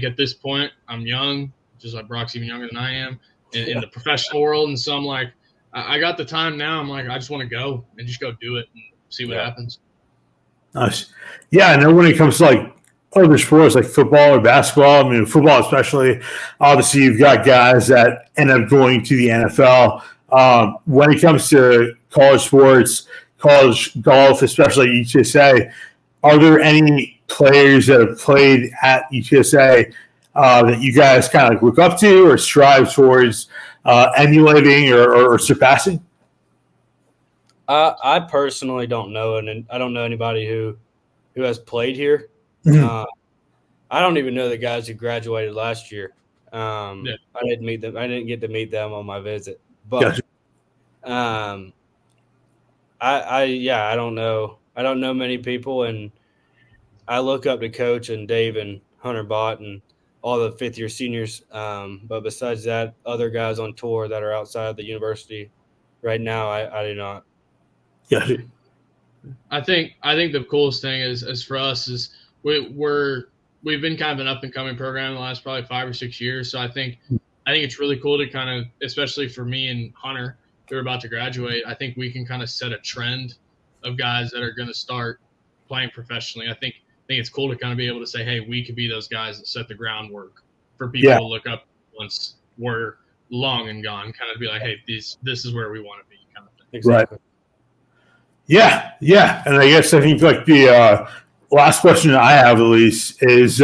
[SPEAKER 2] at this point I'm young, just like Brock's even younger than I am in the professional world. And so I'm like, I got the time now. I'm like, I just want to go and just go do it and see what happens.
[SPEAKER 1] Nice. Yeah, I know when it comes to like other sports like football or basketball, I mean, football especially, obviously you've got guys that end up going to the NFL. When it comes to college sports, college golf, especially UTSA, are there any players that have played at UTSA that you guys kind of look up to or strive towards emulating or surpassing?
[SPEAKER 3] I personally don't know, and I don't know anybody who has played here.
[SPEAKER 1] Mhm.
[SPEAKER 3] I don't even know the guys who graduated last year.
[SPEAKER 2] Yeah.
[SPEAKER 3] I didn't meet them. I didn't get to meet them on my visit, but
[SPEAKER 1] Gotcha.
[SPEAKER 3] I don't know. I don't know many people, and I look up to Coach and Dave and Hunter Bott and all the fifth year seniors. But besides that, other guys on tour that are outside the university right now, I do not.
[SPEAKER 1] Gotcha.
[SPEAKER 2] I think the coolest thing is for us is we've been kind of an up and coming program in the last probably 5 or 6 years. So I think it's really cool to kind of, especially for me and Hunter, who are about to graduate. I think we can kind of set a trend of guys that are going to start playing professionally. I think it's cool to kind of be able to say, hey, we could be those guys that set the groundwork for people to look up once we're long and gone. Kind of be like, hey, this is where we want to be, kind of thing.
[SPEAKER 3] Exactly.
[SPEAKER 1] Right. Yeah, and I guess I think like the last question I have at least is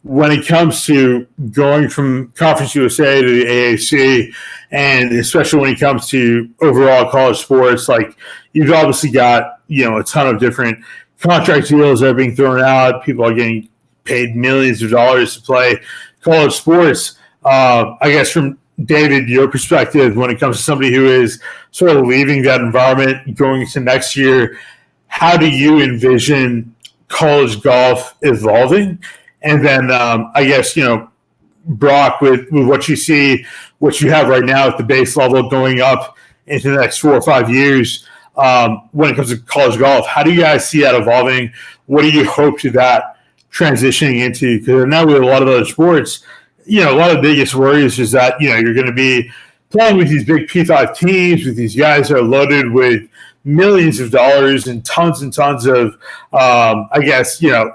[SPEAKER 1] when it comes to going from Conference USA to the AAC, and especially when it comes to overall college sports, like you've obviously got a ton of different contract deals that are being thrown out. People are getting paid millions of dollars to play college sports. I guess from David, your perspective when it comes to somebody who is sort of leaving that environment going into next year, how do you envision college golf evolving? And then I guess, Brock, with what you see, what you have right now at the base level going up into the next 4 or 5 years, when it comes to college golf, how do you guys see that evolving? What do you hope to that transitioning into? Because now with a lot of other sports, a lot of the biggest worries is that, you're going to be playing with these big P5 teams, with these guys that are loaded with millions of dollars and tons of,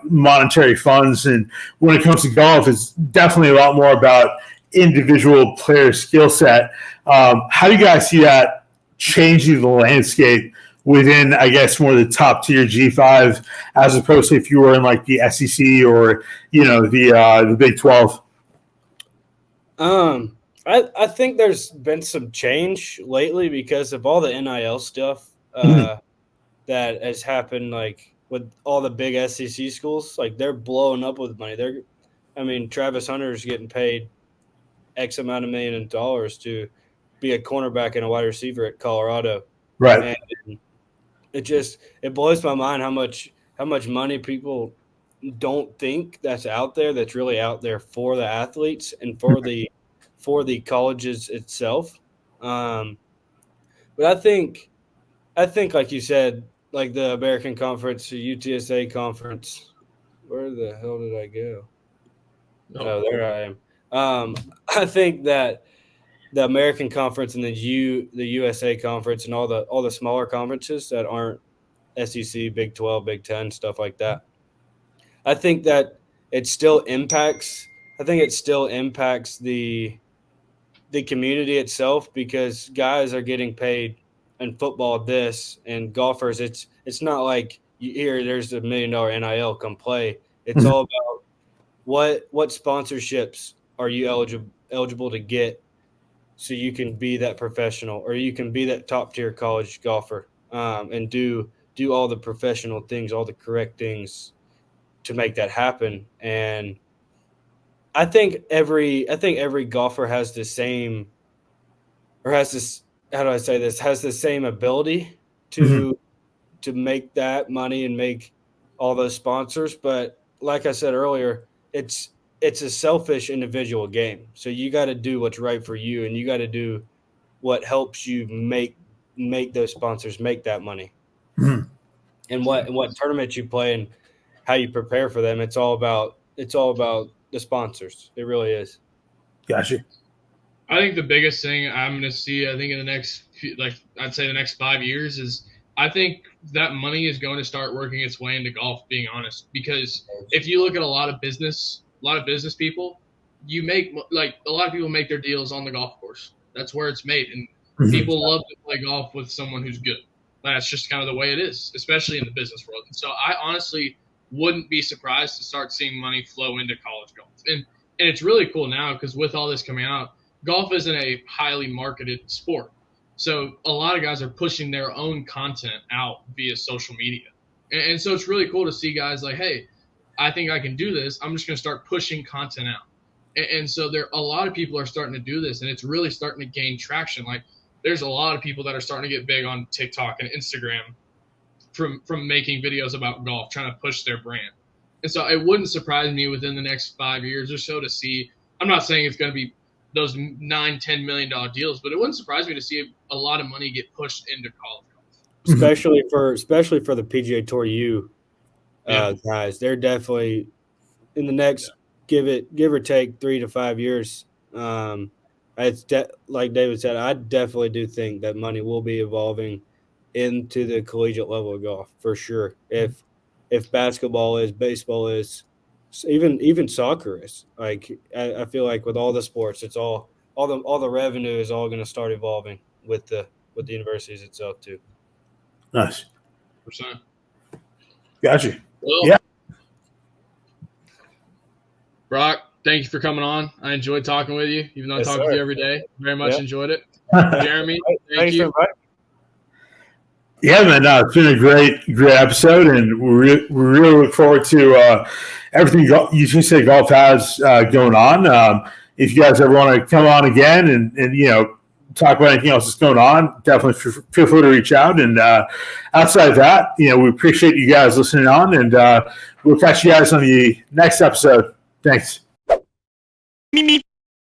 [SPEAKER 1] monetary funds. And when it comes to golf, it's definitely a lot more about individual player skill set. How do you guys see that changing the landscape within, I guess, more of the top tier G5, as opposed to if you were in like the SEC or, the Big 12?
[SPEAKER 3] I think there's been some change lately because of all the NIL stuff that has happened, like with all the big SEC schools. Like they're blowing up with money. Travis Hunter's getting paid X amount of million in dollars to be a cornerback and a wide receiver at Colorado.
[SPEAKER 1] Right.
[SPEAKER 3] And it blows my mind how much money people don't think that's out there, that's really out there for the athletes and for the colleges itself. But I think like you said, like the American Conference, the UTSA Conference. Where the hell did I go? Oh, there I am. I think that the American Conference and the USA Conference and all the smaller conferences that aren't SEC, Big 12, Big 10, stuff like that. I think that it still impacts the the community itself, because guys are getting paid in football this, and golfers, it's not like you hear there's $1 million NIL, come play. It's all about what sponsorships are you eligible to get, so you can be that professional, or you can be that top tier college golfer, and do all the professional things, all the correct things to make that happen. And I think every golfer has the same, or has this, how do I say this, has the same ability to make that money and make all those sponsors. But like I said earlier, it's a selfish individual game. So you got to do what's right for you, and you got to do what helps you make those sponsors make that money. And what tournaments you play and how you prepare for them. It's all about the sponsors. It really is.
[SPEAKER 1] Gotcha.
[SPEAKER 2] I think the biggest thing I'm going to see, I think in the next, I'd say the next 5 years, is I think that money is going to start working its way into golf, being honest. Because if you look at a lot of business people, you make, like, a lot of people make their deals on the golf course. That's where it's made. And people love to play golf with someone who's good. That's just kind of the way it is, especially in the business world. And so I honestly wouldn't be surprised to start seeing money flow into college golf. And it's really cool now, because with all this coming out, golf isn't a highly marketed sport. So a lot of guys are pushing their own content out via social media. And so it's really cool to see guys like, hey, I think I can do this. I'm just going to start pushing content out. And so a lot of people are starting to do this, and it's really starting to gain traction. Like, there's a lot of people that are starting to get big on TikTok and Instagram from making videos about golf, trying to push their brand. And so it wouldn't surprise me within the next 5 years or so to see, I'm not saying it's going to be those $9-10 million deals, but it wouldn't surprise me to see a lot of money get pushed into college golf.
[SPEAKER 3] Especially for the PGA Tour U guys. They're definitely in the next give or take 3 to 5 years. It's like David said, I definitely do think that money will be evolving into the collegiate level of golf for sure. If basketball is, baseball is, even soccer is. Like, I feel like with all the sports, it's all the revenue is all going to start evolving with the universities itself too.
[SPEAKER 1] Nice.
[SPEAKER 2] %.
[SPEAKER 1] Gotcha.
[SPEAKER 2] Well,
[SPEAKER 1] yeah.
[SPEAKER 2] Brock, thank you for coming on. I enjoyed talking with you, even though I talk with you every day. Very much enjoyed it. Jeremy, thank you.
[SPEAKER 1] Yeah, man, it's been a great episode, and we really look forward to everything UTSA Golf has going on. If you guys ever want to come on again and talk about anything else that's going on, definitely feel free to reach out. And outside of that, we appreciate you guys listening on, and we'll catch you guys on the next episode. Thanks.